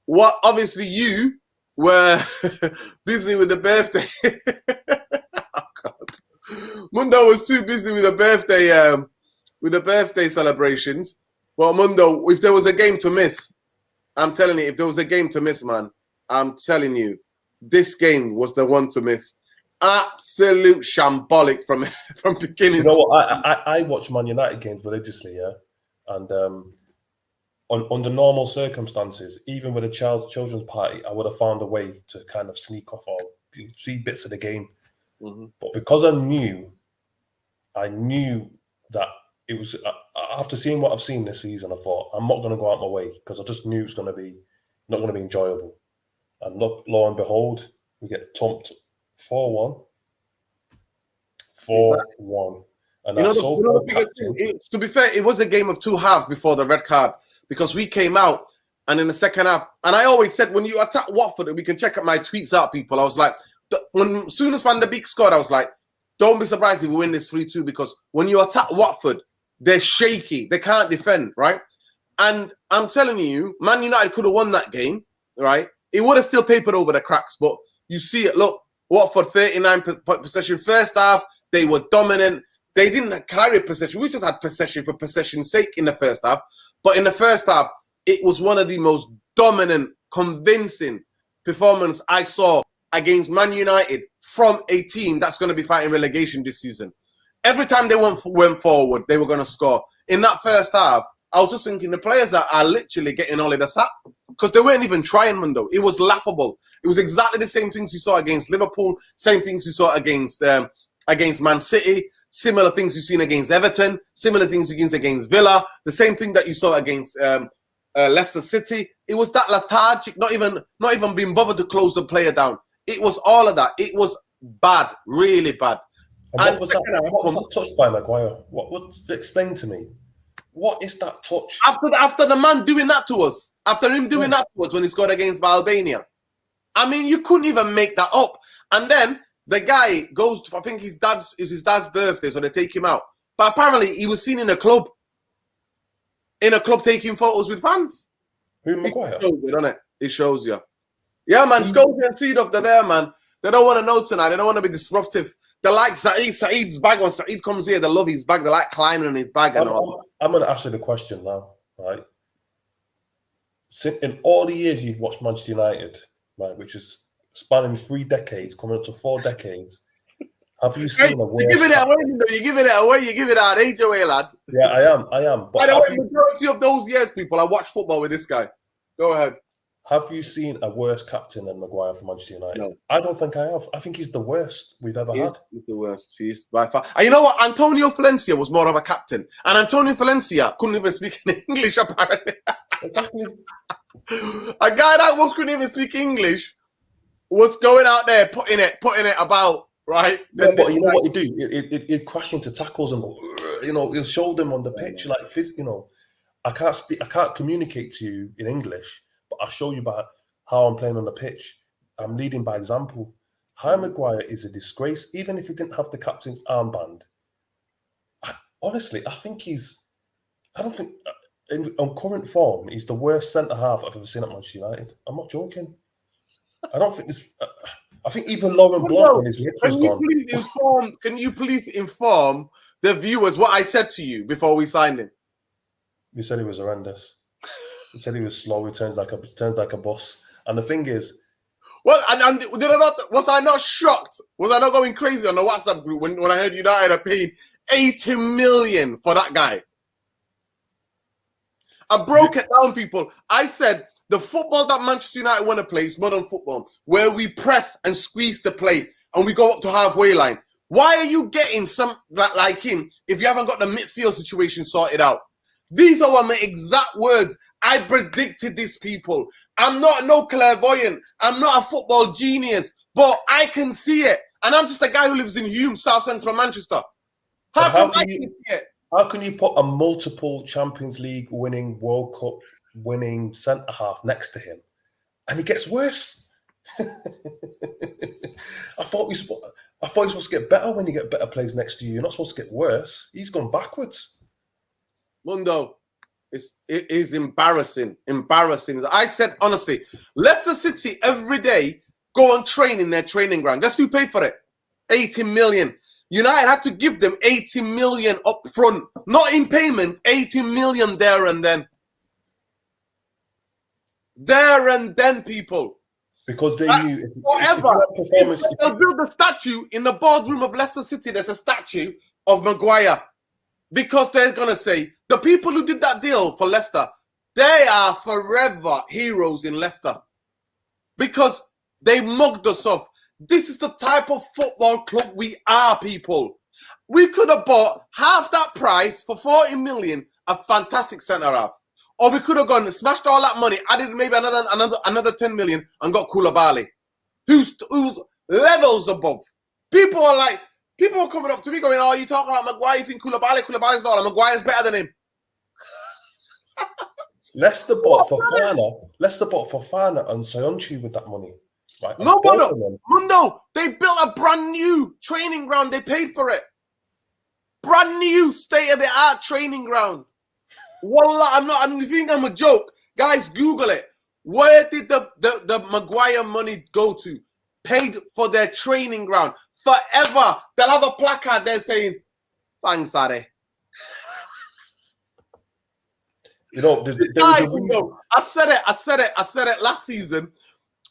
What, obviously, you were busy with the birthday. Oh, God. Mundo was too busy with the birthday celebrations. Well, Mundo, if there was a game to miss, I'm telling you, if there was a game to miss, man, I'm telling you, this game was the one to miss. Absolute shambolic from beginning. You know what? I watch Man United games religiously, yeah, and under normal circumstances, even with a children's party, I would have found a way to kind of sneak off or see bits of the game. Mm-hmm. But because I knew that it was after seeing what I've seen this season, I thought I'm not going to go out my way, because I just knew it's going to be not going to be enjoyable. And look, lo and behold, we get thumped 4-1. 4-1. And that's to be fair, it was a game of two halves before the red card, because we came out and in the second half, and I always said, when you attack Watford, and we can check out my tweets out, people, I was like, as soon as Van der Beek scored, I was like, don't be surprised if we win this 3-2, because when you attack Watford, they're shaky. They can't defend, right? And I'm telling you, Man United could have won that game, right? It would have still papered over the cracks, but you see it. Look, Watford 39 possession. First half, they were dominant. They didn't carry possession. We just had possession for possession's sake in the first half. But in the first half, it was one of the most dominant, convincing performance I saw against Man United from a team that's going to be fighting relegation this season. Every time they went forward, they were going to score. In that first half, I was just thinking the players are literally getting all of the sack, because they weren't even trying, Mundo. It was laughable. It was exactly the same things you saw against Liverpool, same things you saw against Man City, similar things you've seen against Everton, similar things you've seen against Villa, the same thing that you saw against Leicester City. It was that lethargic, not even being bothered to close the player down. It was all of that. It was bad, really bad. And what was that touch by Maguire? What explain to me? What is that touch? After the man doing that to us, after him doing that to us when he scored against Albania. I mean, you couldn't even make that up. And then the guy goes to, I think it's his dad's birthday, so they take him out. But apparently he was seen in a club taking photos with fans. Who, Maguire? It shows it, doesn't it? It shows you. Yeah, man, Scotty and Seedorf, they're there, man. They don't want to know tonight. They don't want to be disruptive. They like Saeed's bag. When Saeed comes here, they love his bag. They like climbing on his bag and all. I'm going to ask you the question now, right? In all the years you've watched Manchester United, right, which is spanning 3 decades, coming up to 4 decades, have you seen a worse? You're giving it away, you're giving it away, you're giving our age away, lad. Yeah, I am. But the majority of those years, people, I watched football with this guy. Go ahead. Have you seen a worse captain than Maguire for Manchester United? No. I don't think I have. I think he's the worst we've ever had. He's the worst. He's by far. And you know what? Antonio Valencia was more of a captain. And Antonio Valencia couldn't even speak in English, apparently. Exactly. A guy that couldn't even speak English was going out there putting it about, right? Yeah, but you know what he do? He'd crash into tackles and go, he'll show them on the pitch. Like, I can't communicate to you in English, but I'll show you about how I'm playing on the pitch. I'm leading by example. Harry Maguire is a disgrace, even if he didn't have the captain's armband. Honestly, I don't think on current form, he's the worst centre-half I've ever seen at Manchester United. I'm not joking. I don't think this... I think even Lauren Blanc, when his lips was gone... Can you please inform the viewers what I said to you before we signed him? You said he was horrendous. He said he was slow. He turns like a bus. And the thing is... Well, and did I not? Was I not shocked? Was I not going crazy on the WhatsApp group when I heard United are paying 80 million for that guy? I broke it down, people. I said the football that Manchester United want to play is modern football, where we press and squeeze the play and we go up to halfway line. Why are you getting some like him if you haven't got the midfield situation sorted out? These are my exact words. I predicted these people. I'm not no clairvoyant. I'm not a football genius, but I can see it. And I'm just a guy who lives in Hume, South Central Manchester. How can I see it? How can you put a multiple Champions League winning, World Cup winning centre half next to him, and he gets worse? I thought you're supposed to get better when you get better players next to you. You're not supposed to get worse. He's gone backwards. Mundo, it is embarrassing. Embarrassing. I said, honestly, Leicester City every day go and train in their training ground. Guess who paid for it? 80 million. United had to give them 80 million up front. Not in payment, 80 million there and then. There and then, people. Because they knew they'll build a statue in the boardroom of Leicester City. There's a statue of Maguire. Because they're going to say, the people who did that deal for Leicester, they are forever heroes in Leicester. Because they mugged us off. This is the type of football club we are, people. We could have bought half that price for 40 million, a fantastic centre-half. Or we could have gone, smashed all that money, added maybe another 10 million and got Koulibaly, who's levels above. People are coming up to me going, oh, you talking about Maguire, you think Koulibaly's not, Maguire's better than him. Leicester bought Fofana and Soyuncu with that money. Right, Mundo, they built a brand new training ground. They paid for it. Brand new state-of-the-art training ground. Wallah, you think I'm a joke? Guys, Google it. Where did the Maguire money go to? Paid for their training ground. Forever. They'll have a placard there saying, thanks, Ari. You know, I said it last season.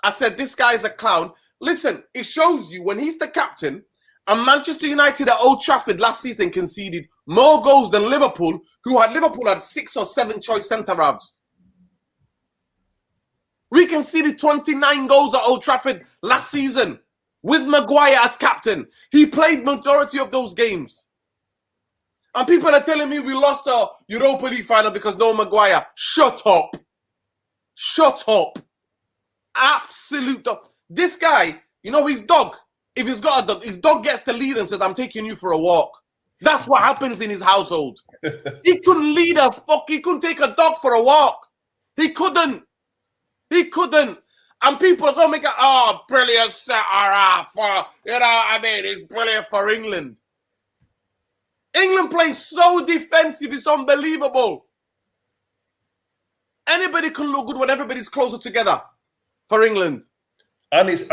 I said, this guy's a clown. Listen, it shows you when he's the captain and Manchester United at Old Trafford last season conceded more goals than Liverpool, Liverpool had 6 or 7 choice centre-halves. We conceded 29 goals at Old Trafford last season with Maguire as captain. He played majority of those games. And people are telling me we lost our Europa League final because no Maguire. Shut up. Shut up. Absolute dog. This guy, you know his dog. If he's got a dog, his dog gets the lead and says, I'm taking you for a walk. That's what happens in his household. He couldn't he couldn't take a dog for a walk. He couldn't. And people are going to make it, brilliant centre-half. It's brilliant for England. England plays so defensive, it's unbelievable. Anybody can look good when everybody's closer together for England. And it's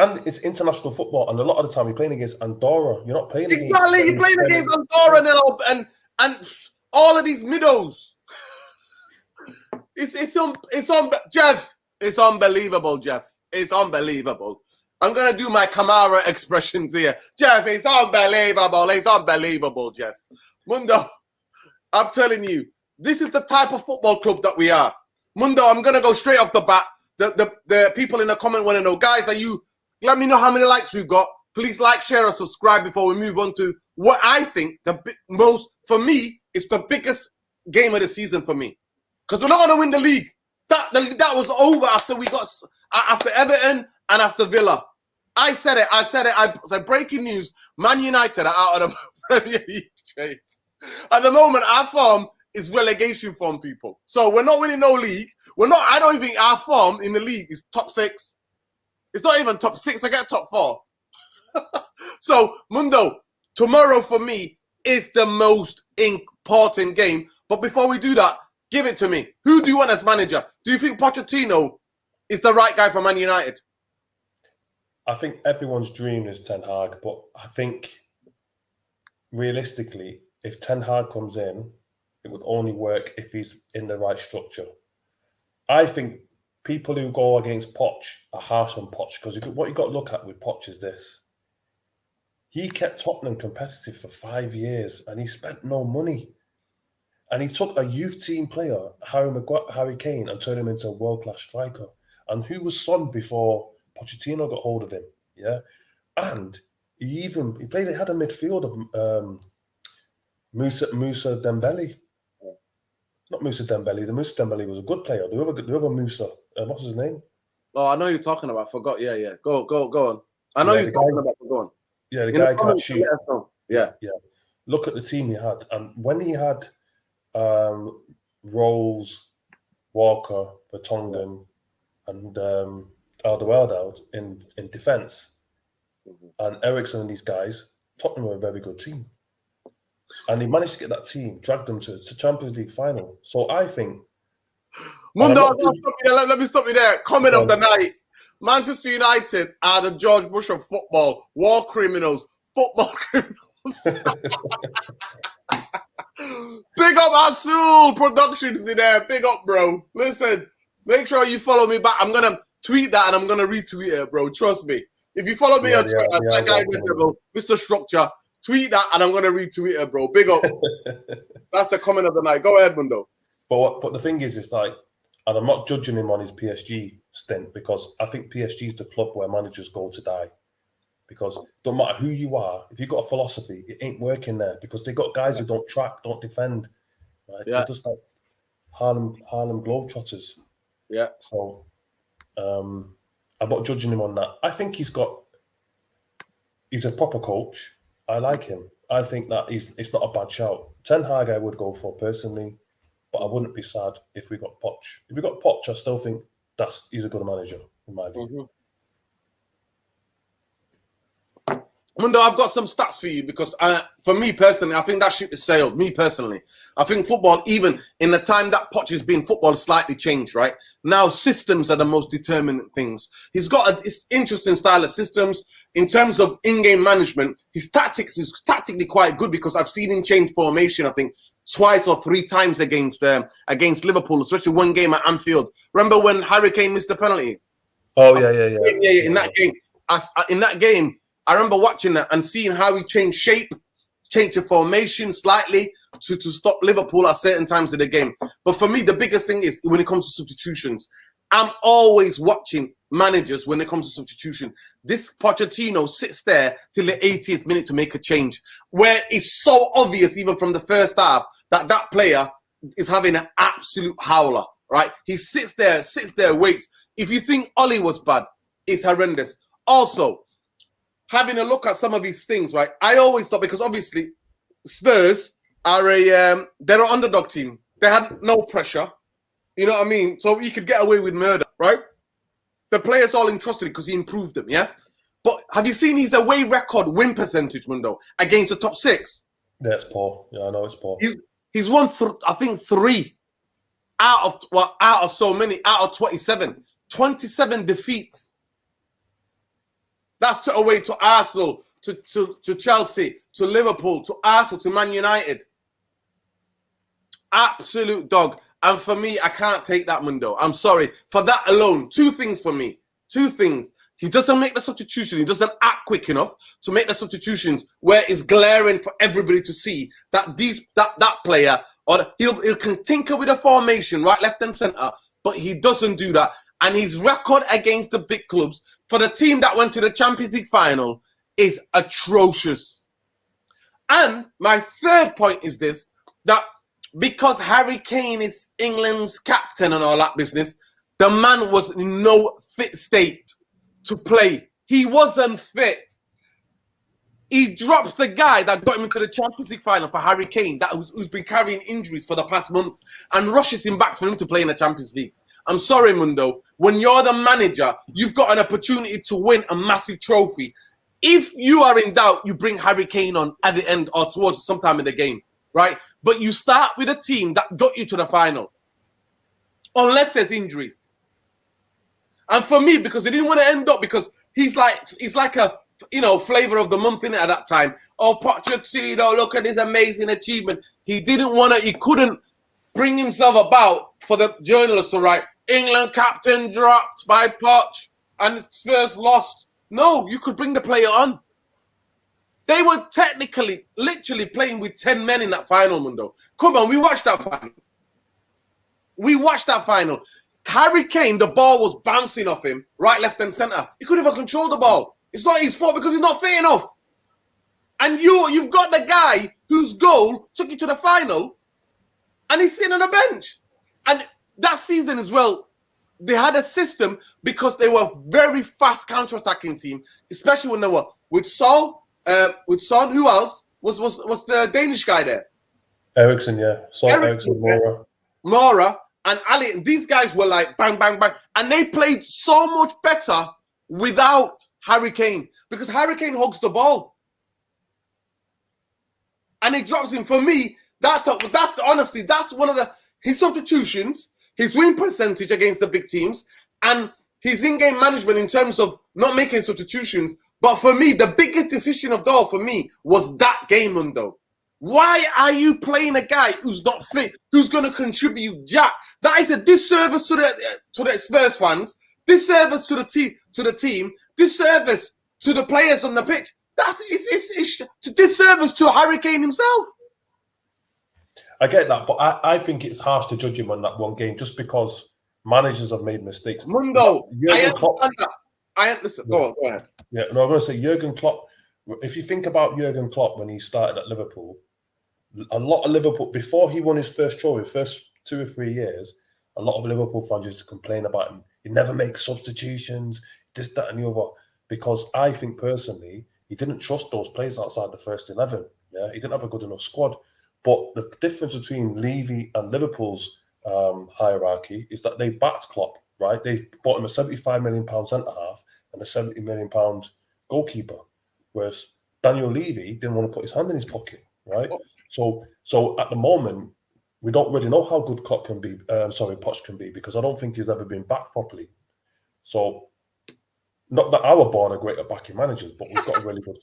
international football, and a lot of the time you're playing against Andorra. You're not playing against... Exactly, you're playing against Andorra and all of these middos. Jeff, it's unbelievable, Jeff. It's unbelievable. I'm going to do my Kamara expressions here. Jeff, it's unbelievable. It's unbelievable, Jess. Mundo, I'm telling you, this is the type of football club that we are. Mundo, I'm going to go straight off the bat. The people in the comment want to know, guys, let me know how many likes we've got. Please like, share, or subscribe before we move on to what I think for me, is the biggest game of the season for me. Because we're not going to win the league. That was over after Everton and after Villa. I said it. I said breaking news, Man United are out of the Premier League chase. At the moment, our form is relegation form, people. So we're not winning no league. I don't even think our form in the league is top 6. It's not even top 6. I get top 4. So, Mundo, tomorrow for me is the most important game. But before we do that, give it to me. Who do you want as manager? Do you think Pochettino is the right guy for Man United? I think everyone's dream is Ten Hag, but I think realistically, if Ten Hag comes in, it would only work if he's in the right structure. I think people who go against Poch are harsh on Poch because what you got to look at with Poch is this. He kept Tottenham competitive for 5 years and he spent no money. And he took a youth team player, Harry Kane, and turned him into a world-class striker. And who was Son before Pochettino got hold of him? Yeah. And he had a midfield of Musa Dembele. Not Musa Dembele. The Musa Dembele was a good player. The other Musa, what's his name? Oh, I know you're talking about. I forgot. Yeah. Go on. I know you're talking about. Go on. Yeah, the guy can't shoot. Yeah. Look at the team he had. And when he had Rolls, Walker, Vertonghen, and Alderweireld in defence, and Ericsson and these guys, Tottenham were a very good team. And he managed to get that team, dragged them to the Champions League final. So I think... Mundo, let me stop you there. Comment of the night. Manchester United are the George Bush of football. War criminals. Football criminals. Big up Asul Productions in there. Big up, bro. Listen, make sure you follow me back. I'm going to tweet that and I'm going to retweet it, bro. Trust me. If you follow me on Twitter, Mr. Structure, tweet that and I'm going to retweet it, bro. Big up. That's the comment of the night. Go ahead, Mundo. But the thing is like, and I'm not judging him on his PSG stint because I think PSG is the club where managers go to die. Because don't matter who you are, if you've got a philosophy, it ain't working there because they got guys who don't track, don't defend. Right? Yeah. They're just like Harlem Globetrotters. Yeah. So I'm not judging him on that. I think he's a proper coach. I like him. I think that it's not a bad shout. Ten Hag I would go for personally, but I wouldn't be sad if we got Poch. If we got Poch, I still think he's a good manager in my view. Mm-hmm. Mundo, I've got some stats for you because for me personally, I think that ship has sailed. Me personally, I think football, even in the time that Poch has been, football slightly changed, right? Now systems are the most determinant things. He's got an interesting style of systems. In terms of in-game management, his tactics is tactically quite good because I've seen him change formation, I think, twice or three times against Liverpool, especially one game at Anfield. Remember when Harry Kane missed the penalty? Oh, yeah. In that game, I remember watching that and seeing how he changed shape, changed the formation slightly to stop Liverpool at certain times of the game. But for me, the biggest thing is when it comes to substitutions, I'm always watching managers when it comes to substitution. This Pochettino sits there till the 80th minute to make a change, where it's so obvious even from the first half that player is having an absolute howler, right? He sits there, waits. If you think Ollie was bad, it's horrendous. Also, having a look at some of these things, right? I always thought, because obviously Spurs are they're an underdog team. They had no pressure. You know what I mean? So he could get away with murder, right? The players all entrusted because he improved them, yeah? But have you seen his away record win percentage, Mundo, against the top six? Yeah, it's poor. Yeah, I know it's poor. He's won, I think, 3 out of so many, out of 27. 27 defeats. That's away to Arsenal, to Chelsea, to Liverpool, to Arsenal, to Man United. Absolute dog. And for me, I can't take that, Mundo. I'm sorry. For that alone, 2 things for me. 2 things. He doesn't make the substitution. He doesn't act quick enough to make the substitutions where it's glaring for everybody to see that that player, or he can tinker with a formation, right, left and centre, but he doesn't do that. And his record against the big clubs for the team that went to the Champions League final is atrocious. And my third point is this, that because Harry Kane is England's captain and all that business, the man was in no fit state to play. He wasn't fit. He drops the guy that got him into the Champions League final for Harry Kane, who's been carrying injuries for the past month, and rushes him back for him to play in the Champions League. I'm sorry, Mundo. When you're the manager, you've got an opportunity to win a massive trophy. If you are in doubt, you bring Harry Kane on at the end or towards sometime in the game, right? But you start with a team that got you to the final, unless there's injuries. And for me, because they didn't want to end up, because he's like a flavor of the month in it at that time. Oh, Pochettino, look at his amazing achievement. He couldn't bring himself about for the journalists to write, England captain dropped by Poch and Spurs lost. No, you could bring the player on. They were technically, literally playing with 10 men in that final, Mundo. Come on, we watched that final. Harry Kane, the ball was bouncing off him, right, left, and centre. He couldn't even control the ball. It's not his fault because he's not fit enough. And you've got the guy whose goal took you to the final, and he's sitting on the bench. And that season as well, they had a system because they were a very fast counter-attacking team, especially when they were with Son. Who else was the Danish guy there? Ericsson, yeah. Ericsson, Mora and Ali. These guys were like bang, bang, bang, and they played so much better without Harry Kane because Harry Kane hogs the ball and he drops him. For me, that's honestly one of his substitutions, his win percentage against the big teams, and his in-game management in terms of not making substitutions. But for me, the biggest decision of all for me was that game, Mundo. Why are you playing a guy who's not fit, who's going to contribute jack? That is a disservice to the Spurs fans, disservice to the team, disservice to the players on the pitch. It's disservice to Harry Kane himself. I get that, but I think it's harsh to judge him on that one game just because managers have made mistakes. Mundo, I understand that. Listen, go ahead. Yeah, no, I'm going to say Jurgen Klopp. If you think about Jurgen Klopp when he started at Liverpool, a lot of Liverpool, before he won his first trophy, first 2 or 3 years, a lot of Liverpool fans used to complain about him. He never makes substitutions, this, that, and the other. Because I think personally, he didn't trust those players outside the first 11. Yeah, he didn't have a good enough squad. But the difference between Levy and Liverpool's hierarchy is that they backed Klopp. Right, they bought him a £75 million centre half and a £70 million goalkeeper, whereas Daniel Levy didn't want to put his hand in his pocket. Right, so at the moment we don't really know how good Klopp can be. Poch can be because I don't think he's ever been backed properly. So, not that our born are great at backing managers, but we've got a really good,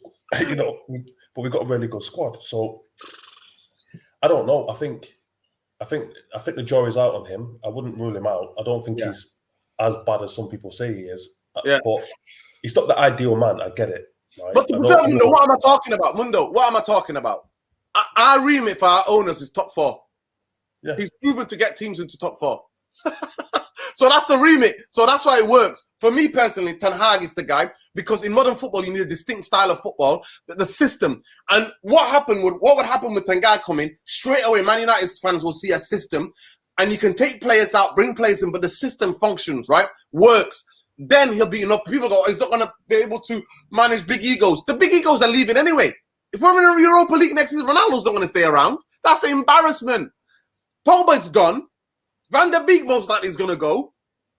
but we've got a really good squad. So I don't know. I think the jury's out on him. I wouldn't rule him out. I don't think he's as bad as some people say he is. Yeah. But he's not the ideal man. I get it. Right? But Mundo, what am I talking about? Mundo, what am I talking about? Our remit for our owners is top 4. Yeah. He's proven to get teams into top 4. So that's the remit. So that's why it works. For me personally, Ten Hag is the guy because in modern football, you need a distinct style of football, the system. And what would happen with Ten Hag coming? Straight away, Man United fans will see a system and you can take players out, bring players in, but the system functions, right? Works. Then he'll be enough. People go, he's not going to be able to manage big egos. The big egos are leaving anyway. If we're in a Europa League next season, Ronaldo's not going to stay around. That's an embarrassment. Pogba's gone. Van der Beek most likely is going to go.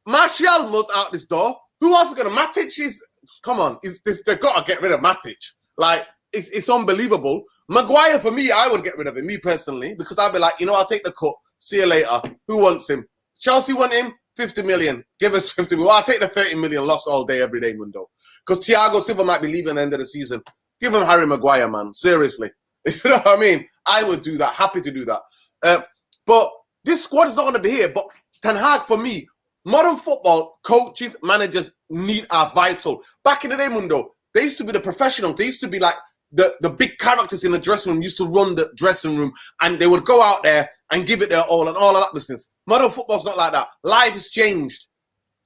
Martial most out this door. Who else is going to? Matic is... Come on. They've got to get rid of Matic. Like, it's unbelievable. Maguire, for me, I would get rid of him, me personally, because I'd be like, I'll take the cut. See you later. Who wants him? Chelsea want him? 50 million. Give us 50 million. Well, I'll take the 30 million loss all day, every day, Mundo. Because Thiago Silva might be leaving at the end of the season. Give him Harry Maguire, man. Seriously. You know what I mean? I would do that. Happy to do that. But this squad is not going to be here. But Ten Hag, for me, modern football, coaches, managers are vital. Back in the day, Mundo, they used to be the professionals. They used to be like the big characters in the dressing room, used to run the dressing room, and they would go out there and give it their all and all of that business. Modern football's not like that. Life has changed.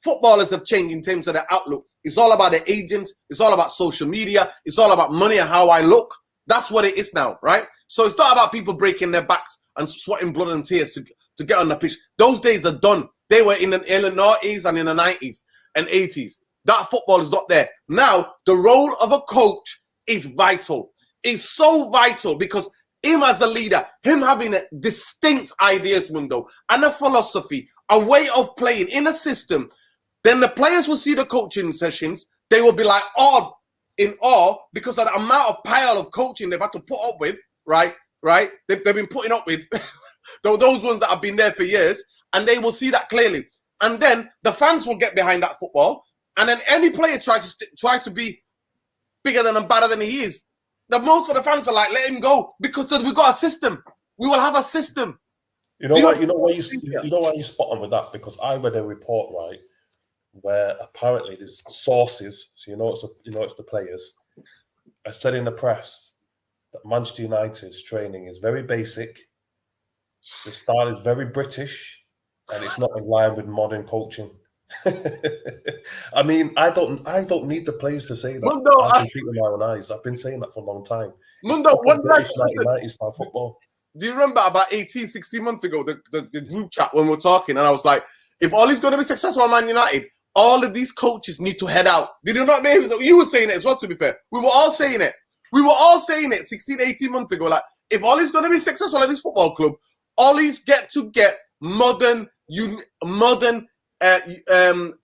Footballers have changed in terms of their outlook. It's all about the agents. It's all about social media. It's all about money and how I look. That's what it is now, right? So it's not about people breaking their backs and sweating blood and tears to get on the pitch. Those days are done. They were in the 90s and in the 90s and 80s. That football is not there. Now, the role of a coach is vital. It's so vital because him as a leader, him having a distinct ideas, Mundo, and a philosophy, a way of playing in a system, then the players will see the coaching sessions. They will be like in awe because of the amount of pile of coaching they've had to put up with, right? They've been putting up with those ones that have been there for years, and they will see that clearly. And then the fans will get behind that football, and then any player try to be bigger than and better than he is. The most of the fans are like, let him go because we've got a system. We will have a system. You know why? You know why you spot on with that? Because I read a report, right, where apparently there's sources, so it's the players, are said in the press that Manchester United's training is very basic, the style is very British, and it's not in line with modern coaching. I mean, I don't need the players to say that. Mundo, I can speak with my own eyes. I've been saying that for a long time. Mundo, It's British United style football. Do you remember about 18, 16 months ago, the group chat when we're talking, and I was like, if Ollie's going to be successful at Man United, all of these coaches need to head out. Did you not? Maybe you were saying it as well, to be fair. We were all saying it. 16, 18 months ago. Like, if Ollie's going to be successful at this football club, Ollie's get modern,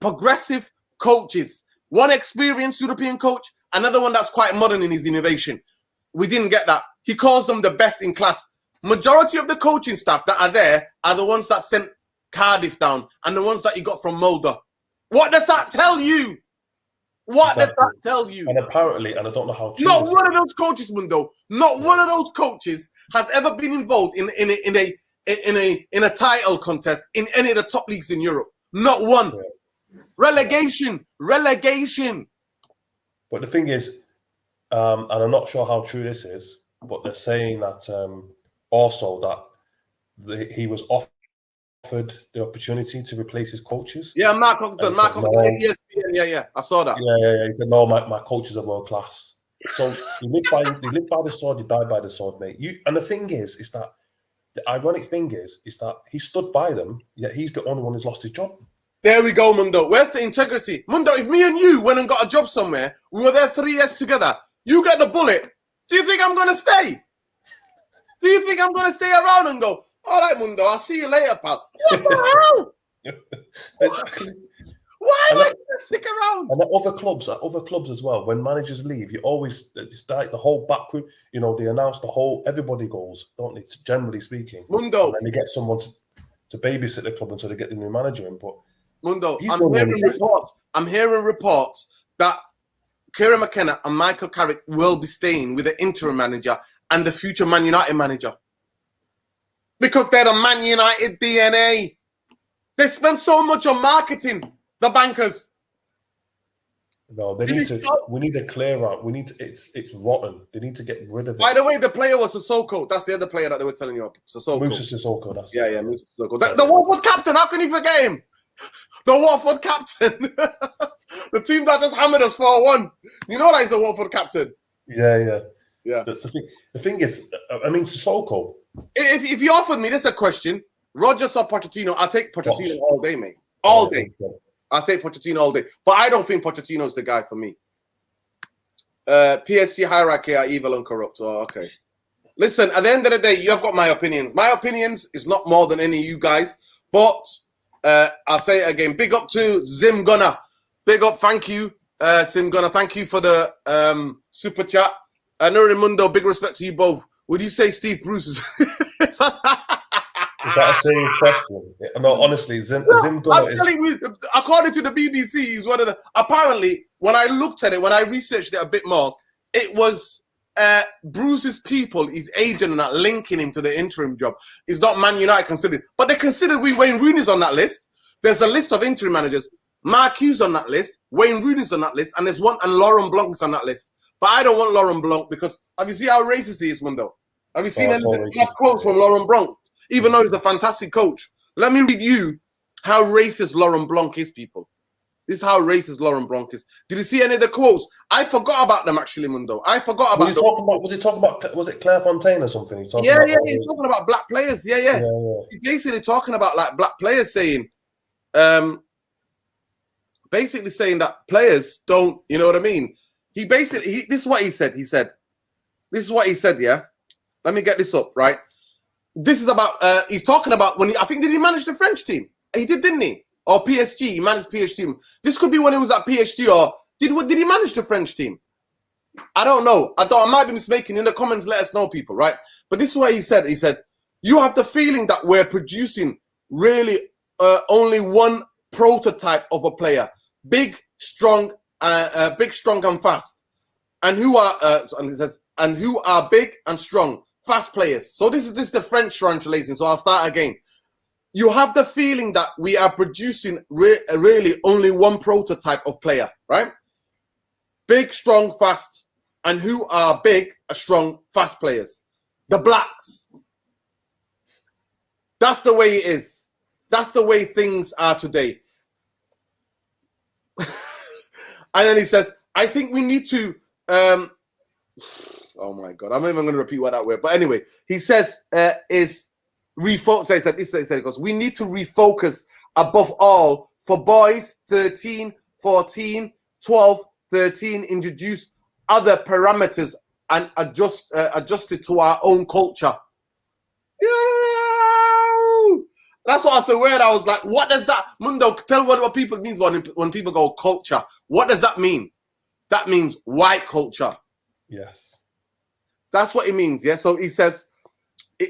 progressive coaches. One experienced European coach, another one that's quite modern in his innovation. We didn't get that. He calls them the best in class. Majority of the coaching staff that are there are the ones that sent Cardiff down and the ones that he got from Mulder. What does that tell you? What does that tell you? And apparently, and I don't know how true not one of those coaches, Mundo, not one of those coaches has ever been involved in a title contest in any of the top leagues in Europe. Not one. Yeah. Relegation. But the thing is, and I'm not sure how true this is, but they're saying that also that he was offered the opportunity to replace his coaches. Yeah, Mark Ogden, ESPN, yeah. I saw that. Yeah. He said, no, my coaches are world class. So you live by the sword, you die by the sword, mate. And the thing is that the ironic thing is that he stood by them, yet he's the only one who's lost his job. There we go, Mundo. Where's the integrity? Mundo, if me and you went and got a job somewhere, we were there 3 years together, you get the bullet, do you think I'm going to stay? Do you think I'm going to stay around and go, all right, Mundo, I'll see you later, pal? What the hell? Exactly. Why am I going to stick around? And at other clubs as well, when managers leave, you always, it's like the whole backroom, they announce everybody goes, don't they, generally speaking. Mundo. And then they get someone to babysit the club until they get the new manager in. But Mundo, I'm hearing reports that Kieran McKenna and Michael Carrick will be staying with the interim manager and the future Man United manager. Because they're the Man United DNA. They spend so much on marketing, the bankers. No, we need a clear out. It's rotten. They need to get rid of it. By the way, the player was Sissoko. That's the other player that they were telling you about. Musa Sissoko, that's it. Musa Sissoko. The Watford captain, how can you forget him? The Watford captain. The team that just hammered us 4-1. You know that he's the Watford captain. Yeah. That's the thing. The thing is, I mean, Sissoko. If you offered me this a question, Rodgers or Pochettino, I'll take Pochettino all day, mate. All day. I'll take Pochettino all day. But I don't think Pochettino's the guy for me. PSG hierarchy are evil and corrupt. Oh, okay. Listen, at the end of the day, you have got my opinions. My opinions is not more than any of you guys. But I'll say it again. Big up to Zim Gunner. Big up, thank you, Sim Gunner. Thank you for the super chat. Nurimundo, big respect to you both. Would you say Steve Bruce is... Is that a serious question? No, honestly, Zim Gunner is... According to the BBC, he's one of the... Apparently, when I looked at it, when I researched it a bit more, it was Bruce's people, his agent, and that linking him to the interim job. It's not Man United considered. But they considered Wayne Rooney's on that list. There's a list of interim managers. Mark Hughes on that list. Wayne Rooney's on that list. And and Laurent Blanc's on that list. But I don't want Laurent Blanc because have you seen how racist he is, Mundo? Have you seen any quotes from Laurent Blanc? Even though he's a fantastic coach. Let me read you how racist Laurent Blanc is, people. This is how racist Laurent Blanc is. Did you see any of the quotes? I forgot about them, actually, Mundo. I forgot about them. Was he talking about, was it Claire Fontaine or something? He's talking about black players. Yeah. He's basically talking about like black players saying, basically saying that players don't, you know what I mean? This is what he said. This is what he said, yeah? Let me get this up, right? This is about, he's talking about I think, did he manage the French team? He did, didn't he? Or PSG, he managed PSG. This could be when he was at PSG, or did he manage the French team? I don't know. I might be mistaken. In the comments, let us know, people, right? But this is what he said. He said, you have the feeling that we're producing really only one prototype of a player. Big, strong, and fast. And who are big and strong, fast players. So this is the French translation. So I'll start again. you have the feeling that we are producing really only one prototype of player, right? Big, strong, fast. And who are big, strong, fast players? The Blacks. That's the way it is. That's the way things are today. And then he says, I think we need to... oh my God, I'm not even going to repeat what that word. But anyway, he says, refocus. We need to refocus above all for boys 13, 14, 12, 13, introduce other parameters and adjust it to our own culture. That's what I was the word. I was like, what does that, Mundo, tell what people mean when people go culture. What does that mean? That means white culture. Yes. That's what it means, yeah? So he says,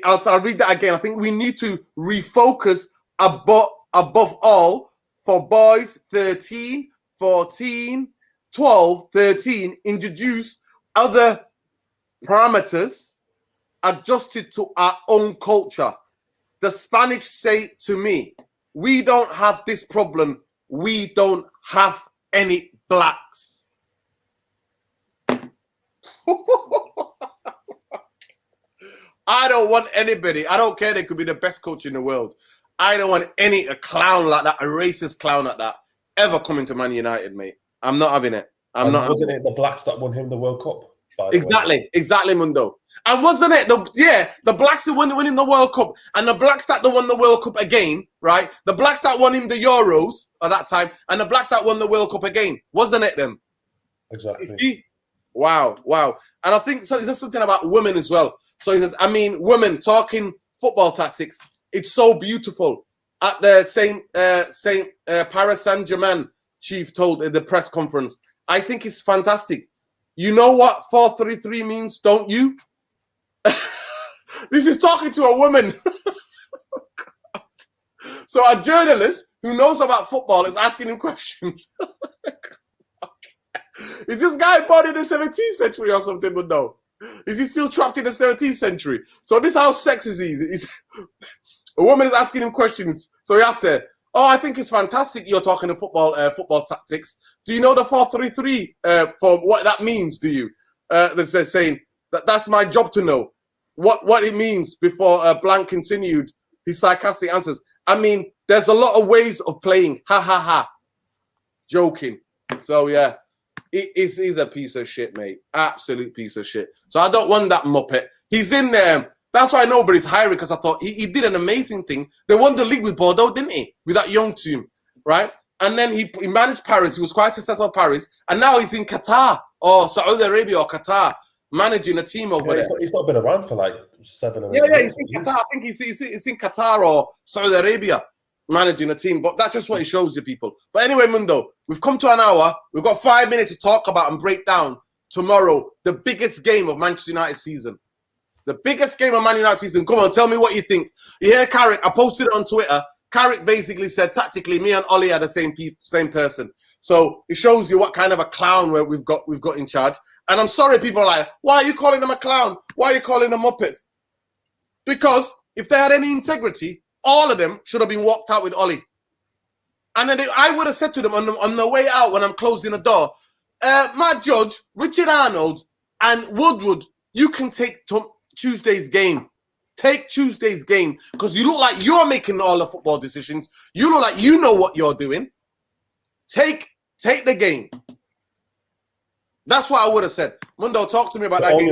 I'll read that again. I think we need to refocus above all for boys 13, 14, 12, 13, introduce other parameters adjusted to our own culture. The Spanish say to me, we don't have this problem. We don't have any blacks. I don't want anybody. I don't care. They could be the best coach in the world. I don't want a clown like that, a racist clown like that, ever coming to Man United, mate. I'm not having it. Wasn't it the Blacks that won him the World Cup? Exactly, Mundo. And wasn't it the Blacks that won winning the World Cup and the Blacks that won the World Cup again, right? The Blacks that won him the Euros at that time and the Blacks that won the World Cup again. Wasn't it them? Exactly. Wow. And I think so. He says something about women as well. So he says, I mean, women talking football tactics. It's so beautiful. At the same Paris Saint-Germain chief told in the press conference, I think it's fantastic. You know what 4-3-3 means, don't you? This is talking to a woman. So a journalist who knows about football is asking him questions. Is this guy born in the 17th century or something? But no. Is he still trapped in the 17th century? So this is how sexist he is. A woman is asking him questions. So he asked her, oh, I think it's fantastic you're talking to football tactics. Do you know the 4-3-3 for what that means, do you? They're saying, that's my job to know. What it means before Blanc continued his sarcastic answers. I mean, there's a lot of ways of playing. Ha, ha, ha. Joking. So, yeah. He's a piece of shit, mate. Absolute piece of shit. So I don't want that muppet. He's in there. That's why nobody's hiring, because I thought he did an amazing thing. They won the league with Bordeaux, didn't he? With that young team, right? And then he managed Paris. He was quite successful at Paris. And now he's in Qatar or Saudi Arabia or Qatar managing a team over there. He's not been around for like 7 or 8 years. Yeah, he's in Qatar. I think he's in Qatar or Saudi Arabia managing a team. But that's just what it shows you, people. But anyway, Mundo, we've come to an hour. We've got 5 minutes to talk about and break down tomorrow the biggest game of Manchester United season. The biggest game of Man United season. Come on, tell me what you think. You hear Carrick? I posted it on Twitter. Carrick basically said, tactically, me and Ollie are the same person. So it shows you what kind of a clown we've got in charge. And I'm sorry, people are like, why are you calling them a clown? Why are you calling them Muppets? Because if they had any integrity, all of them should have been walked out with Ollie. And then I would have said to them on the way out when I'm closing the door, Matt Judge, Richard Arnold, and Woodward, you can take Tuesday's game. Take Tuesday's game, because you look like you're making all the football decisions. You look like you know what you're doing. Take the game. That's what I would have said. Mundo, talk to me about that game.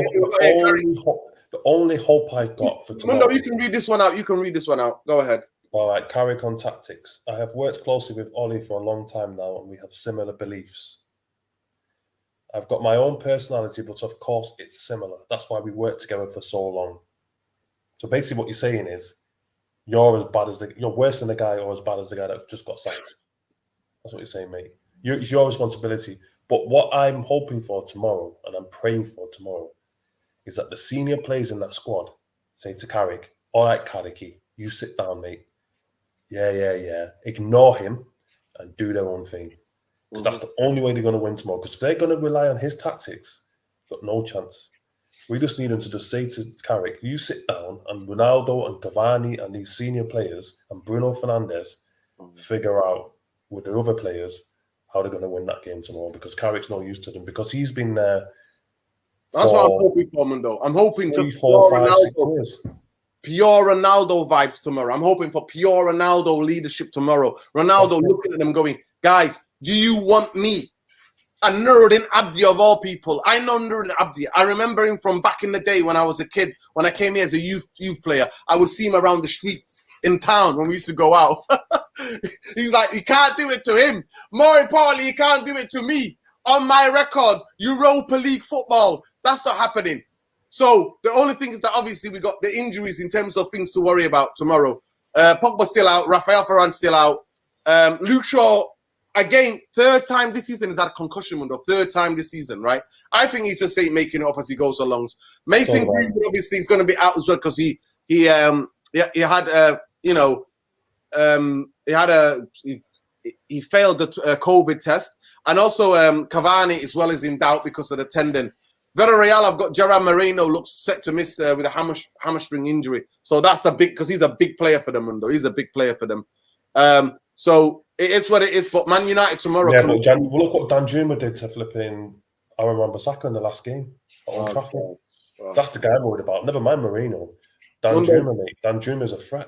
The only hope I've got for tomorrow. Mundo, you can read this one out. Go ahead. All right, Carrick on tactics. I have worked closely with Ollie for a long time now, and we have similar beliefs. I've got my own personality, but of course it's similar. That's why we worked together for so long. So basically what you're saying is you're worse than the guy or as bad as the guy that just got sacked. That's what you're saying, mate. It's your responsibility. But what I'm hoping for tomorrow, and I'm praying for tomorrow, is that the senior players in that squad say to Carrick, all right, Carricky, you sit down, mate. Yeah. Ignore him and do their own thing. Because that's the only way they're going to win tomorrow. Because if they're going to rely on his tactics, got no chance. We just need him to just say to Carrick, you sit down and Ronaldo and Cavani and these senior players and Bruno Fernandes figure out with the other players how they're going to win that game tomorrow, because Carrick's not used to them, because he's been there. That's what I'm hoping for, Mundo. I'm hoping 3, 4, 5, 6 years. Pure Ronaldo vibes tomorrow. I'm hoping for pure Ronaldo leadership tomorrow. Ronaldo looking at them going, guys, do you want me? And Nuruddin Abdi of all people. I know Nuruddin Abdi. I remember him from back in the day when I was a kid. When I came here as a youth player, I would see him around the streets in town when we used to go out. He's like, you can't do it to him. More importantly, you can't do it to me. On my record, Europa League football. That's not happening. So the only thing is that obviously we got the injuries in terms of things to worry about tomorrow. Pogba's still out. Rafael Varane still out. Luke Shaw, again, third time this season he's had a concussion window. Third time this season, right? I think he's just making it up as he goes along. Mason Greenwood obviously is going to be out as well because he failed the COVID test, and also Cavani as well is in doubt because of the tendon. Villarreal, I've got Gerard Moreno looks set to miss with a hamstring injury. So that's a big, because he's a big player for them, Mundo. He's a big player for them. So it is what it is. But Man United tomorrow. Yeah, but look what Danjuma did to flipping Aaron Wan-Bissaka in the last game at Old Trafford. That's the guy I'm worried about. Never mind Moreno. Danjuma, mate. Danjuma's a threat.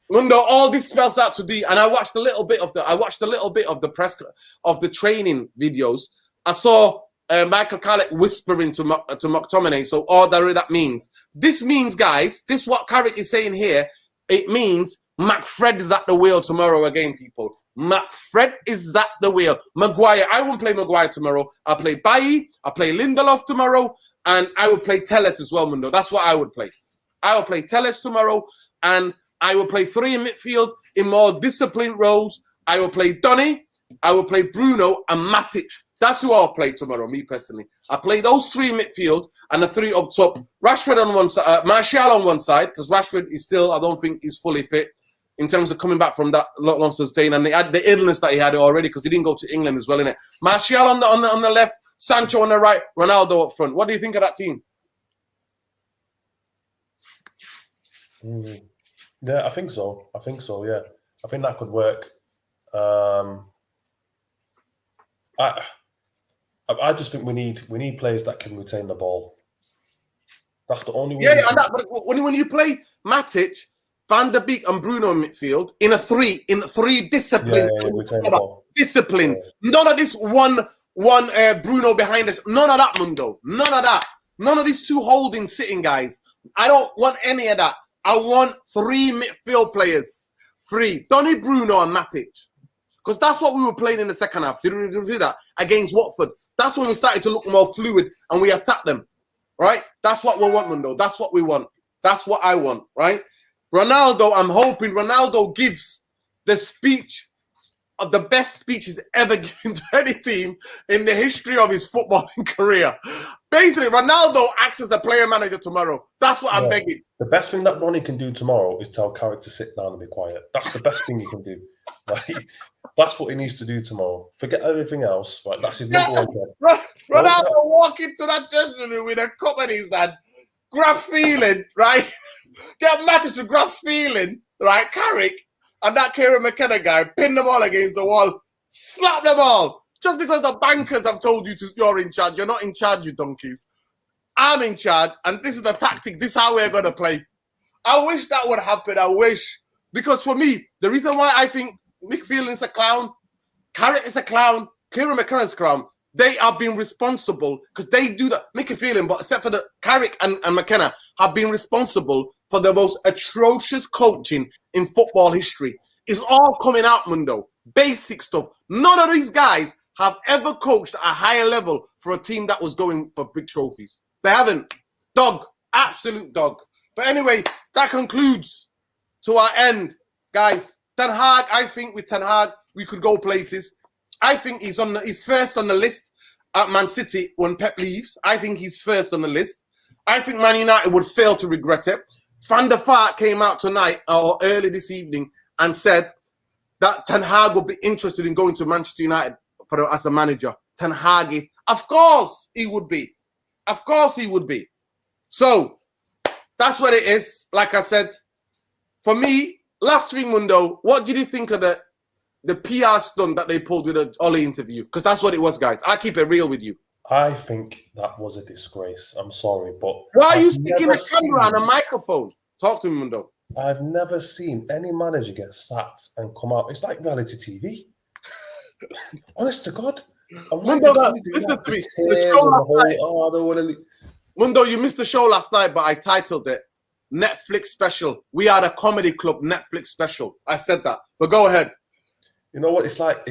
Mundo, all this spells out to be, and I watched a little bit of the press of the training videos. I saw Michael Carrick whispering to McTominay. So all that means. This means, guys, this what Carrick is saying here. It means McFred is at the wheel tomorrow again, people. McFred is at the wheel. Maguire, I won't play Maguire tomorrow. I'll play Bailly. I'll play Lindelof tomorrow. And I will play Telles as well, Mundo. That's what I would play. I will play Telles tomorrow. And I will play 3 in midfield in more disciplined roles. I will play Donny. I will play Bruno and Matic. That's who I'll play tomorrow, me personally. I play those 3 in midfield and the 3 up top. Rashford on one side, Martial on one side, because Rashford is still, I don't think he's fully fit in terms of coming back from that long sustain. And they had the illness that he had already because he didn't go to England as well, innit? Martial on the left, Sancho on the right, Ronaldo up front. What do you think of that team? Yeah, I think so. Yeah. I think that could work. I just think we need players that can retain the ball. That's the only way. Yeah, and that, but when you play Matic, Van der Beek, and Bruno in midfield in three discipline, discipline. Yeah. None of this one Bruno behind us. None of that, Mundo. None of that. None of these 2 holding sitting guys. I don't want any of that. I want 3 midfield players. 3. Donny, Bruno, and Matic. Because that's what we were playing in the second half. Did we do that against Watford? That's when we started to look more fluid and we attacked them, right? That's what we want, Mundo. That's what we want. That's what I want, right? Ronaldo, I'm hoping Ronaldo gives the speech of the best speech he's ever given to any team in the history of his footballing career. Basically, Ronaldo acts as a player manager tomorrow. That's what I'm begging. The best thing that Ronnie can do tomorrow is tell Carrick to sit down and be quiet. That's the best thing he can do. Right? That's what he needs to do tomorrow. Forget everything else. Right? That's his number 1 job. Ronaldo walk into that dressing room with a cup in his hand, grab feeling, right? Get Matic to grab feeling, right? Carrick and that Kieran McKenna guy, pin them all against the wall, slap them all. Just because the bankers have told you you're in charge. You're not in charge, you donkeys. I'm in charge, and this is the tactic. This is how we're going to play. I wish that would happen. I wish. Because for me, the reason why I think Mick Phelan's a clown, Carrick is a clown, Kieran McKenna is a clown, they are being responsible because they do that. Mick Phelan, but except for the Carrick and McKenna, have been responsible for the most atrocious coaching in football history. It's all coming out, Mundo. Basic stuff. None of these guys have ever coached at a higher level for a team that was going for big trophies. They haven't. Dog. Absolute dog. But anyway, that concludes to our end, guys. Ten Hag, I think with Ten Hag, we could go places. I think he's first on the list at Man City when Pep leaves. I think he's first on the list. I think Man United would fail to regret it. Van der Vaart came out tonight or early this evening and said that Ten Hag would be interested in going to Manchester United as a manager. Ten Hag is, of course he would be. Of course he would be. So that's what it is. Like I said, for me, last thing, Mundo, what did you think of the PR stunt that they pulled with the Ollie interview? Because that's what it was, guys. I keep it real with you. I think that was a disgrace. I'm sorry, but why are you sticking a camera and a microphone? Talk to me, Mundo. I've never seen any manager get sacked and come out. It's like reality TV. Honest to God. Mundo, Mundo, you missed the show last night, but I titled it Netflix Special. We are the Comedy Club Netflix Special. I said that, but go ahead. You know what? It's like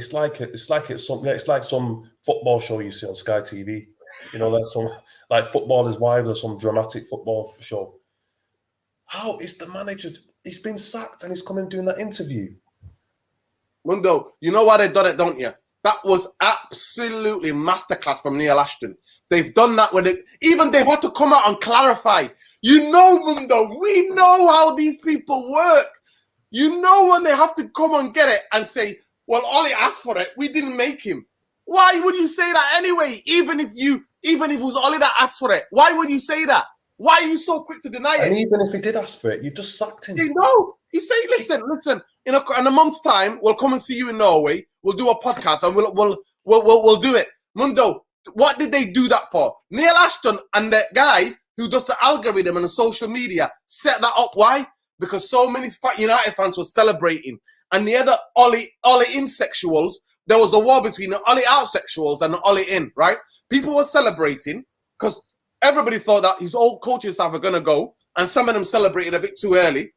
some football show you see on Sky TV. You know, like Footballers' Wives or some dramatic football show. How is the manager? He's been sacked and he's coming doing that interview. Mundo, you know why they've done it, don't you? That was absolutely masterclass from Neil Ashton. They've done that when even they had to come out and clarify. You know, Mundo, we know how these people work. You know when they have to come and get it and say, well, Ollie asked for it. We didn't make him. Why would you say that anyway? Even if it was Ollie that asked for it, why would you say that? Why are you so quick to deny it? And even if he did ask for it, you just sacked him. You know, you say, listen. In a month's time, we'll come and see you in Norway. We'll do a podcast and we'll do it. Mundo, what did they do that for? Neil Ashton and that guy who does the algorithm and the social media set that up. Why? Because so many United fans were celebrating. And the other Ollie insexuals, there was a war between the Ollie outsexuals and the Ollie in, right? People were celebrating because everybody thought that his old coaching staff are going to go. And some of them celebrated a bit too early,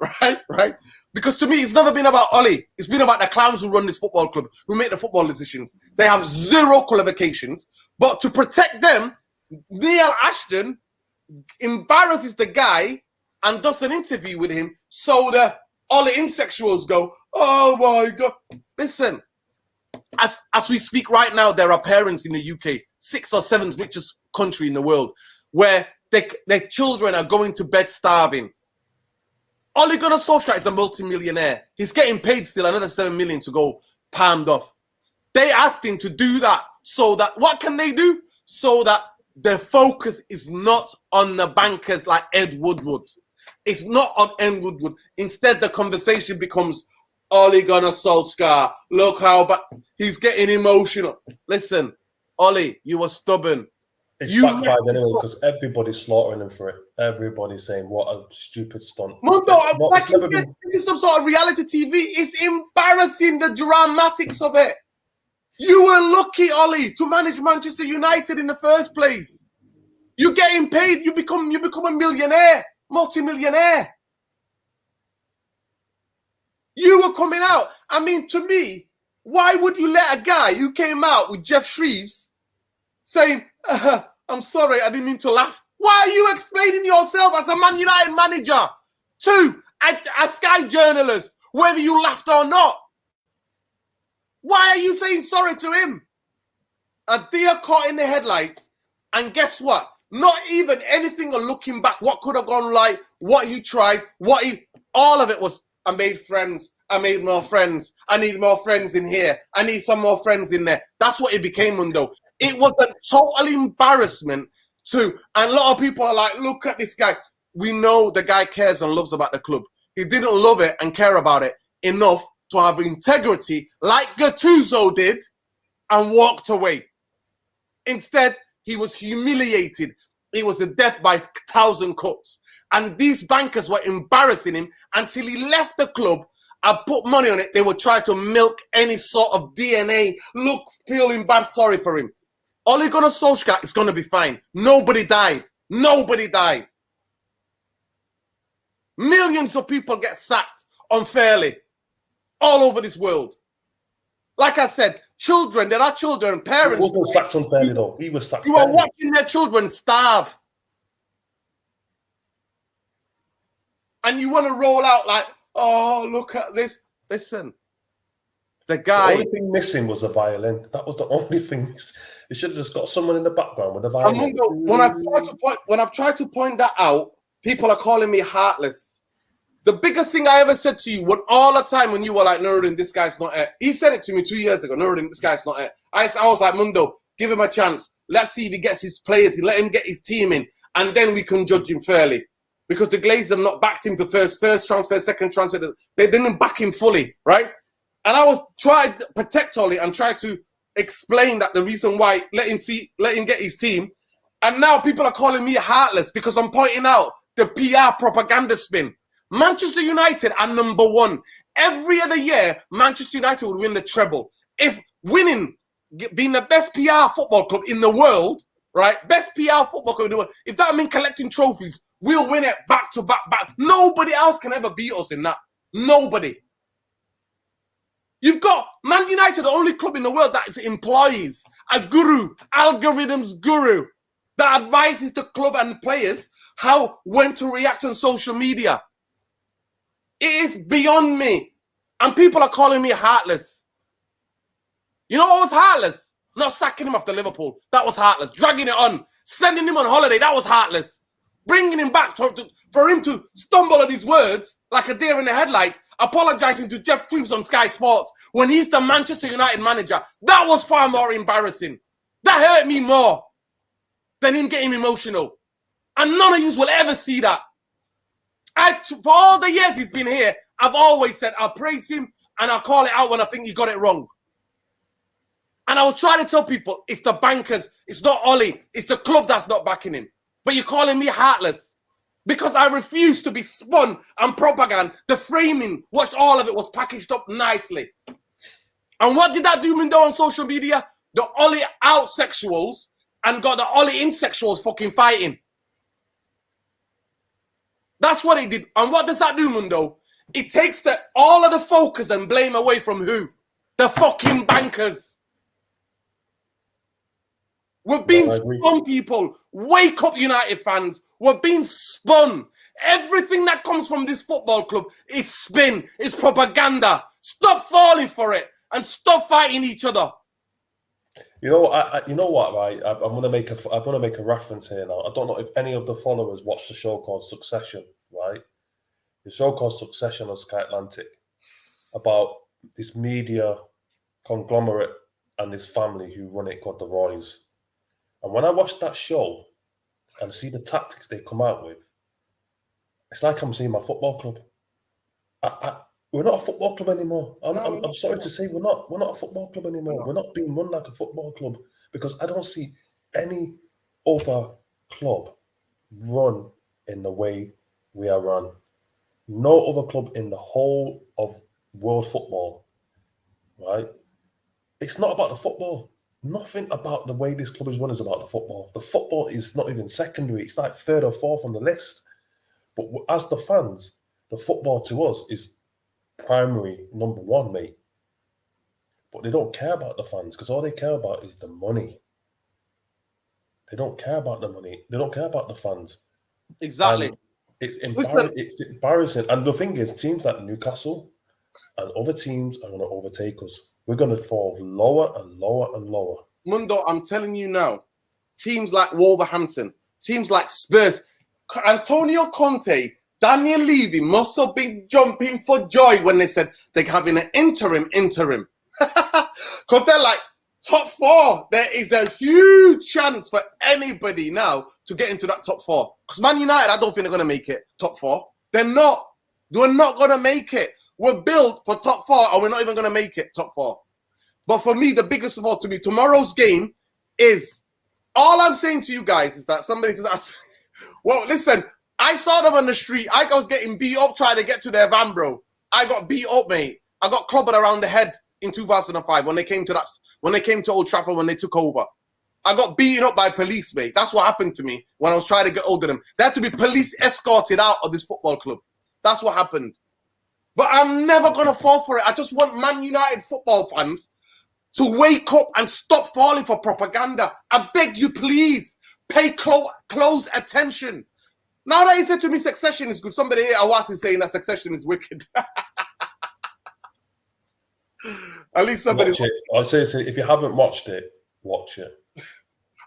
right? Because to me, it's never been about Ollie. It's been about the clowns who run this football club, who make the football decisions. They have zero qualifications. But to protect them, Neil Ashton embarrasses the guy and does an interview with him so the Ollie insexuals go, oh my God. Listen, as we speak right now, there are parents in the UK, 6th or 7th richest country in the world, where their children are going to bed starving. Ole Gunnar Solskjaer is a multi-millionaire. He's getting paid still another 7 million to go palmed off. They asked him to do that so that, what can they do? So that the focus is not on the bankers like Ed Woodward. It's not on Ed Woodward. Instead, the conversation becomes, Ole Gunnar Solskjaer, look how he's getting emotional. Listen, Ollie, you were stubborn. It's backfired anyway because everybody's slaughtering him for it. Everybody's saying, what a stupid stunt. Mundo, this is some sort of reality TV. It's embarrassing, the dramatics of it. You were lucky, Ollie, to manage Manchester United in the first place. You're getting paid. You become a millionaire, multi-millionaire. You were coming out. I mean, to me, why would you let a guy who came out with Jeff Shreves saying, I'm sorry, I didn't mean to laugh. Why are you explaining yourself as a Man United manager to a Sky journalist, whether you laughed or not? Why are you saying sorry to him? A deer caught in the headlights, and guess what? Not even anything or looking back, what could have gone right, what he tried, all of it was, I made friends, I made more friends, I need more friends in here, I need some more friends in there. That's what it became, Mundo. It was a total embarrassment and a lot of people are like, look at this guy. We know the guy cares and loves about the club. He didn't love it and care about it enough to have integrity like Gattuso did and walked away. Instead, he was humiliated. It was a death by 1,000 cuts. And these bankers were embarrassing him until he left the club and put money on it. They would try to milk any sort of DNA. Look, feeling bad, sorry for him. Ole Gunnar Solskjaer is going to be fine. Nobody died. Nobody died. Millions of people get sacked unfairly all over this world. Like I said, children, there are children, parents. He wasn't sacked unfairly, though. He was sacked fairly. You are watching their children starve. And you want to roll out like, oh, look at this. Listen, the guy. The only thing missing was a violin. That was the only thing missing. They should have just got someone in the background with a violin. When I've tried to point that out, people are calling me heartless. The biggest thing I ever said to you, all the time when you were like, Nuruddin, this guy's not it. He said it to me 2 years ago, Nuruddin, this guy's not it. I was like, Mundo, give him a chance. Let's see if he gets his players in. Let him get his team in. and then we can judge him fairly. Because the Glazers have not backed him to first transfer, second transfer. They didn't back him fully, right? And I was trying to protect Ollie and try to explain that the reason why let him get his team. And now people are calling me heartless because I'm pointing out the PR propaganda spin. Manchester United are number one. Every other year, Manchester United would win the treble. If winning, being the best PR football club in the world, right? Best PR football club in the world. If that means collecting trophies, we'll win it back to back. Nobody else can ever beat us in that. Nobody. You've got Man United, the only club in the world that employs a guru, algorithms guru, that advises the club and players when to react on social media. It is beyond me. And people are calling me heartless. You know what was heartless? Not sacking him after Liverpool. That was heartless. Dragging it on. Sending him on holiday. That was heartless. Bringing him back for him to stumble on his words like a deer in the headlights, apologizing to Jeff Creeps on Sky Sports when he's the Manchester United manager. That was far more embarrassing. That hurt me more than him getting emotional. And none of you will ever see that. For all the years he's been here, I've always said I'll praise him and I'll call it out when I think he got it wrong. And I was trying to tell people, it's the bankers, it's not Ollie, it's the club that's not backing him. But you're calling me heartless because I refuse to be spun and propaganda. The framing, watched all of it, was packaged up nicely. And what did that do me on social media? The Ollie out sexuals and got the Ollie in sexuals fucking fighting. That's what it did. And what does that do, Mundo? It takes all of the focus and blame away from who? The fucking bankers. We're being spun, people. Wake up, United fans. We're being spun. Everything that comes from this football club is spin, is propaganda. Stop falling for it and stop fighting each other. You know what, right? I'm gonna make a reference here now. I don't know if any of the followers watch the show called Succession, right? The show called Succession on Sky Atlantic about this media conglomerate and this family who run it called the Roys. And when I watch that show and see the tactics they come out with, it's like I'm seeing my football club. We're not a football club anymore. I'm sorry to say we're not a football club anymore. We're not being run like a football club because I don't see any other club run in the way we are run. No other club in the whole of world football, right? It's not about the football. Nothing about the way this club is run is about the football. The football is not even secondary. It's like third or fourth on the list. But as the fans, the football to us is primary number one, mate. But they don't care about the fans because all they care about is the money. They don't care about the money. They don't care about the fans. Exactly. And it's embarrassing. And the thing is, teams like Newcastle and other teams are going to overtake us. We're going to fall lower and lower and lower. Mundo, I'm telling you now, teams like Wolverhampton, teams like Spurs, Antonio Conte, Daniel Levy must have been jumping for joy when they said they're having an interim. Because they're like, top four. There is a huge chance for anybody now to get into that top four. Because Man United, I don't think they're going to make it top four. They're not. We're not going to make it. We're built for top four, and we're not even going to make it top four. But for me, the biggest of all to me, tomorrow's game is, all I'm saying to you guys is that somebody just asked, well, listen, I saw them on the street. I was getting beat up trying to get to their van, bro. I got beat up, mate. I got clobbered around the head in 2005 when they came to Old Trafford when they took over. I got beaten up by police, mate. That's what happened to me when I was trying to get hold of them. They had to be police escorted out of this football club. That's what happened. But I'm never going to fall for it. I just want Man United football fans to wake up and stop falling for propaganda. I beg you, please, pay close attention. Now that he said to me Succession is good, somebody here, Awas, is saying that Succession is wicked. At least somebody... I'll say, if you haven't watched it, watch it.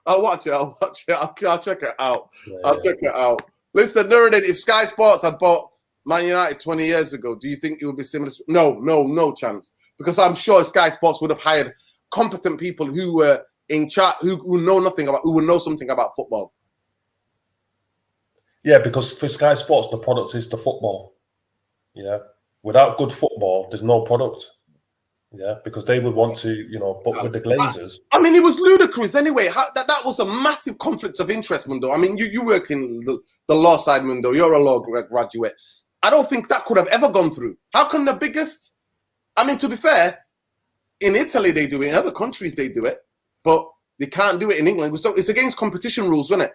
I'll watch it. I'll check it out. I'll check it out. Listen, Nuruddin, if Sky Sports had bought Man United 20 years ago, do you think it would be similar? No chance. Because I'm sure Sky Sports would have hired competent people who were in chat, who know nothing about, who would know something about football. Yeah, because for Sky Sports, the product is the football. Yeah. Without good football, there's no product. Yeah, because they would want to, but with the Glazers. I mean, it was ludicrous anyway. That was a massive conflict of interest, Mundo. I mean, you work in the law side, Mundo. You're a law graduate. I don't think that could have ever gone through. How can the biggest... I mean, to be fair, in Italy they do it. In other countries they do it. But they can't do it in England. It's against competition rules, isn't it?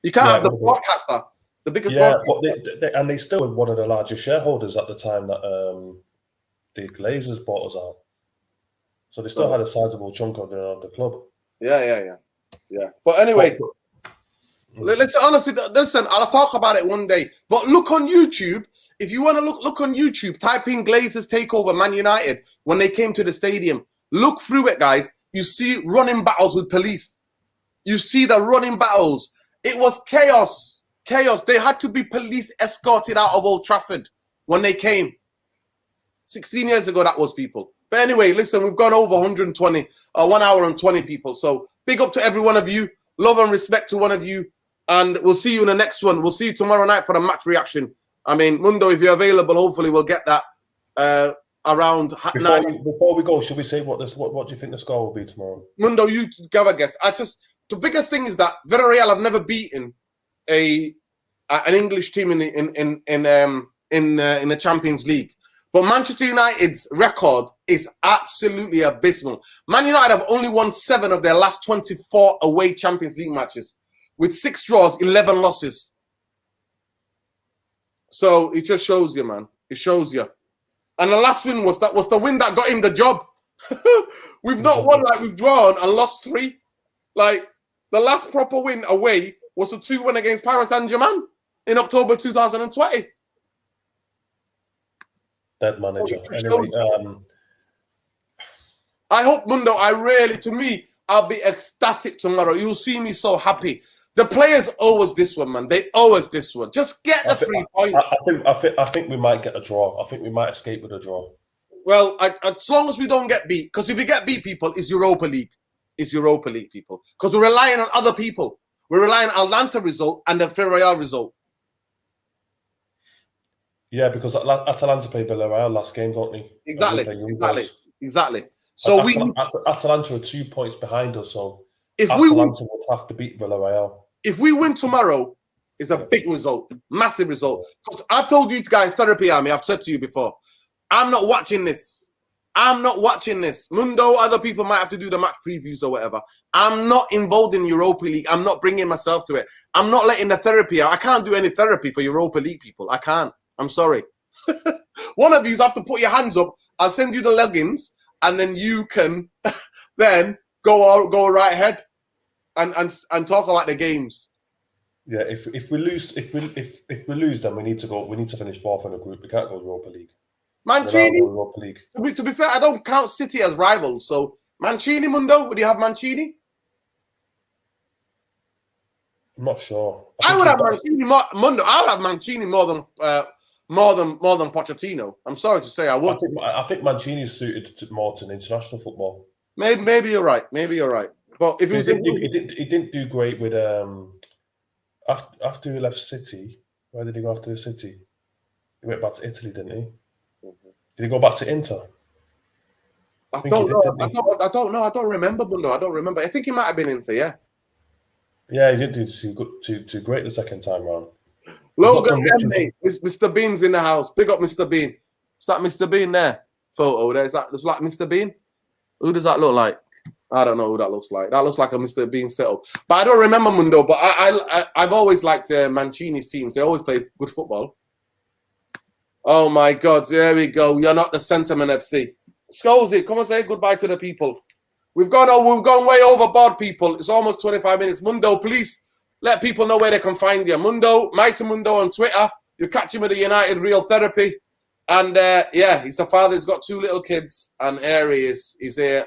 You can't have the broadcaster, the biggest broadcaster. But they still were one of the largest shareholders at the time that the Glazers bought us out. So they still had a sizable chunk of the club. Yeah. But anyway, let's honestly listen. I'll talk about it one day. But look on YouTube. If you want to look on YouTube, type in Glazers takeover Man United when they came to the stadium. Look through it, guys. You see running battles with police. You see the running battles. It was chaos. Chaos. They had to be police escorted out of Old Trafford when they came. 16 years ago, that was, people. But anyway, listen, we've gone over 120, 1 hour and 20 people. So big up to every one of you. Love and respect to one of you. And we'll see you in the next one. We'll see you tomorrow night for the match reaction. I mean, Mundo, if you're available, hopefully we'll get that around 9. Before we go, should we say what do you think the score will be tomorrow? Mundo, you give a guess. The biggest thing is that Villarreal have never beaten an English team in the Champions League. But Manchester United's record is absolutely abysmal. Man United have only won 7 of their last 24 away Champions League matches, with 6 draws, 11 losses. So it just shows you, man. It shows you. And the last win was the win that got him the job. We've not won, like we've drawn and lost 3. Like the last proper win away was a 2-1 against Paris Saint-Germain in October 2020. Dead manager. Anyway, I hope, Mundo, I'll be ecstatic tomorrow. You'll see me so happy. The players owe us this one, man. They owe us this one. Just get the 3 points. I think we might get a draw. I think we might escape with a draw. Well, as long as we don't get beat, because if we get beat, people, it's Europa League. It's Europa League, people. Because we're relying on other people. We're relying on Atlanta result and the Villarreal result. Yeah, because Atalanta played Villarreal last game, don't they? Exactly. So Atalanta are 2 points behind us, so if Atalanta would have to beat Villarreal. If we win tomorrow, it's a big result, massive result. Because I've told you guys, Therapy Army, I've said to you before, I'm not watching this. Mundo, other people might have to do the match previews or whatever. I'm not involved in Europa League. I'm not bringing myself to it. I'm not letting the therapy out. I can't do any therapy for Europa League, people. I can't. I'm sorry. One of you have to put your hands up. I'll send you the logins, and then you can then go right ahead and talk about the games. Yeah, if we lose, then we need to finish 4th in the group. We can't go Europa League. Mancini. Europa League. To be fair, I don't count City as rivals. So Mancini, Mundo, would you have Mancini? I'm not sure. I would have Mancini more. Mundo, I would have Mancini more than Pochettino. I'm sorry to say, I would. I think Mancini is suited more to international football. Maybe you're right. But if he didn't do great with after he left City. Where did he go after City? He went back to Italy, didn't he? Did he go back to Inter? I don't know. I don't remember, Mundo. I don't remember. I think he might have been Inter. Yeah. Yeah, he did do too great the second time round. Logan Henry, Mr. Bean's in the house. Big up, Mr. Bean. Is that Mr. Bean there? Photo there. Is that looks like Mr. Bean? Who does that look like? I don't know who that looks like. That looks like a Mr. Bean setup. But I don't remember, Mundo. But I've always liked Mancini's team. They always play good football. Oh my God! There we go. You're not the Sentiment FC. Scozy, come and say goodbye to the people. We've gone way overboard, people. It's almost 25 minutes. Mundo, please let people know where they can find you. Mundo, Mighty Mundo on Twitter. You catch him with the United Real Therapy. And yeah, he's a father. He's got 2 little kids. And here he is. He's here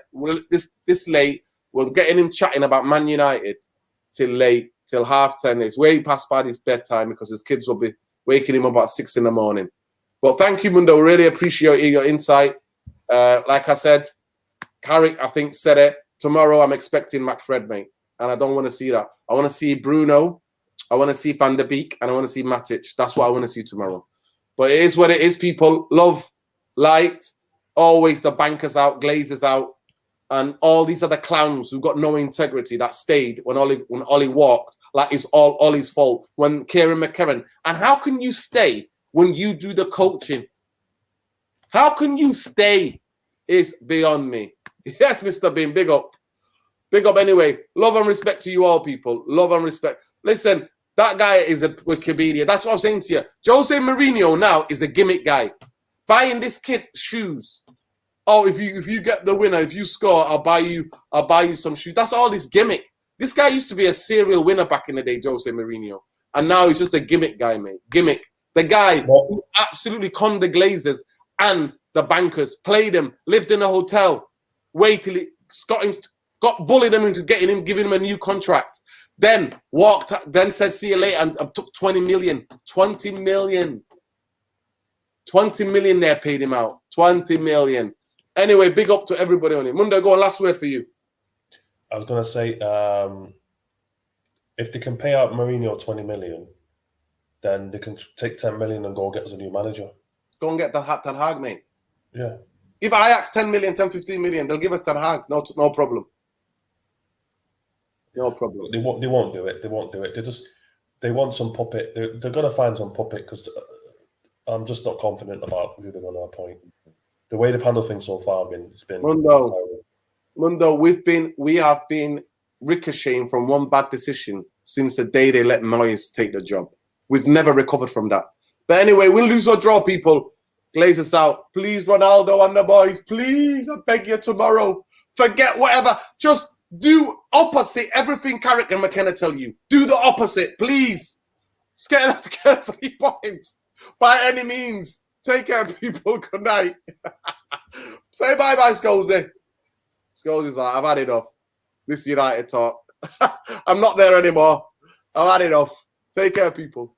this late. We're getting him chatting about Man United till 10:30. It's way past Paddy's bedtime because his kids will be waking him up at 6 in the morning. Well, thank you, Mundo. Really appreciate your insight. Like I said, Carrick, I think, said it. Tomorrow, I'm expecting McFred, mate. And I don't want to see that. I want to see Bruno I want to see Van der Beek and I want to see Matic. That's what I want to see tomorrow. But it is what it is, people. Love, light, always the bankers out, Glazers out, and all these other clowns who got no integrity that stayed when Ollie walked, like it's all Ollie's fault. When Kieran McKerran. And how can you stay when you do the coaching? How can you stay? Is beyond me. Yes, Mr. Bean, big up. Big up anyway. Love and respect to you all, people. Love and respect. Listen, that guy is a Wikipedia. That's what I'm saying to you. Jose Mourinho now is a gimmick guy. Buying this kid shoes. Oh, if you get the winner, if you score, I'll buy you some shoes. That's all this gimmick. This guy used to be a serial winner back in the day, Jose Mourinho. And now he's just a gimmick guy, mate. Gimmick. The guy who absolutely conned the Glazers and the bankers, played him, lived in a hotel, waited till he got bullied him into getting him, giving him a new contract. Then walked, then said, see you later, and took 20 million. 20 million. 20 million there paid him out. 20 million. Anyway, big up to everybody on it. Mundo, go on, last word for you. I was going to say, if they can pay out Mourinho 20 million, then they can take 10 million and go get us a new manager. Go and get Ten Hag, mate. Yeah. Give Ajax 10 million, 10, 15 million. They'll give us Ten Hag. No problem. No problem. They won't do it. They won't do it. They want some puppet. They're going to find some puppet because I'm just not confident about who they're going to appoint. The way they've handled things so far it's been Mundo, we have been ricocheting from one bad decision since the day they let Moyes take the job. We've never recovered from that. But anyway, we'll lose or draw, people. Glazers out. Please, Ronaldo and the boys. Please, I beg you tomorrow. Forget whatever. Just do opposite everything Carrick and McKenna tell you. Do the opposite, please. Let's get 3 points by any means. Take care, people. Good night. Say bye-bye, Scholesy. Scholesy's like, I've had enough. This United talk. I'm not there anymore. I've had enough. Take care, people.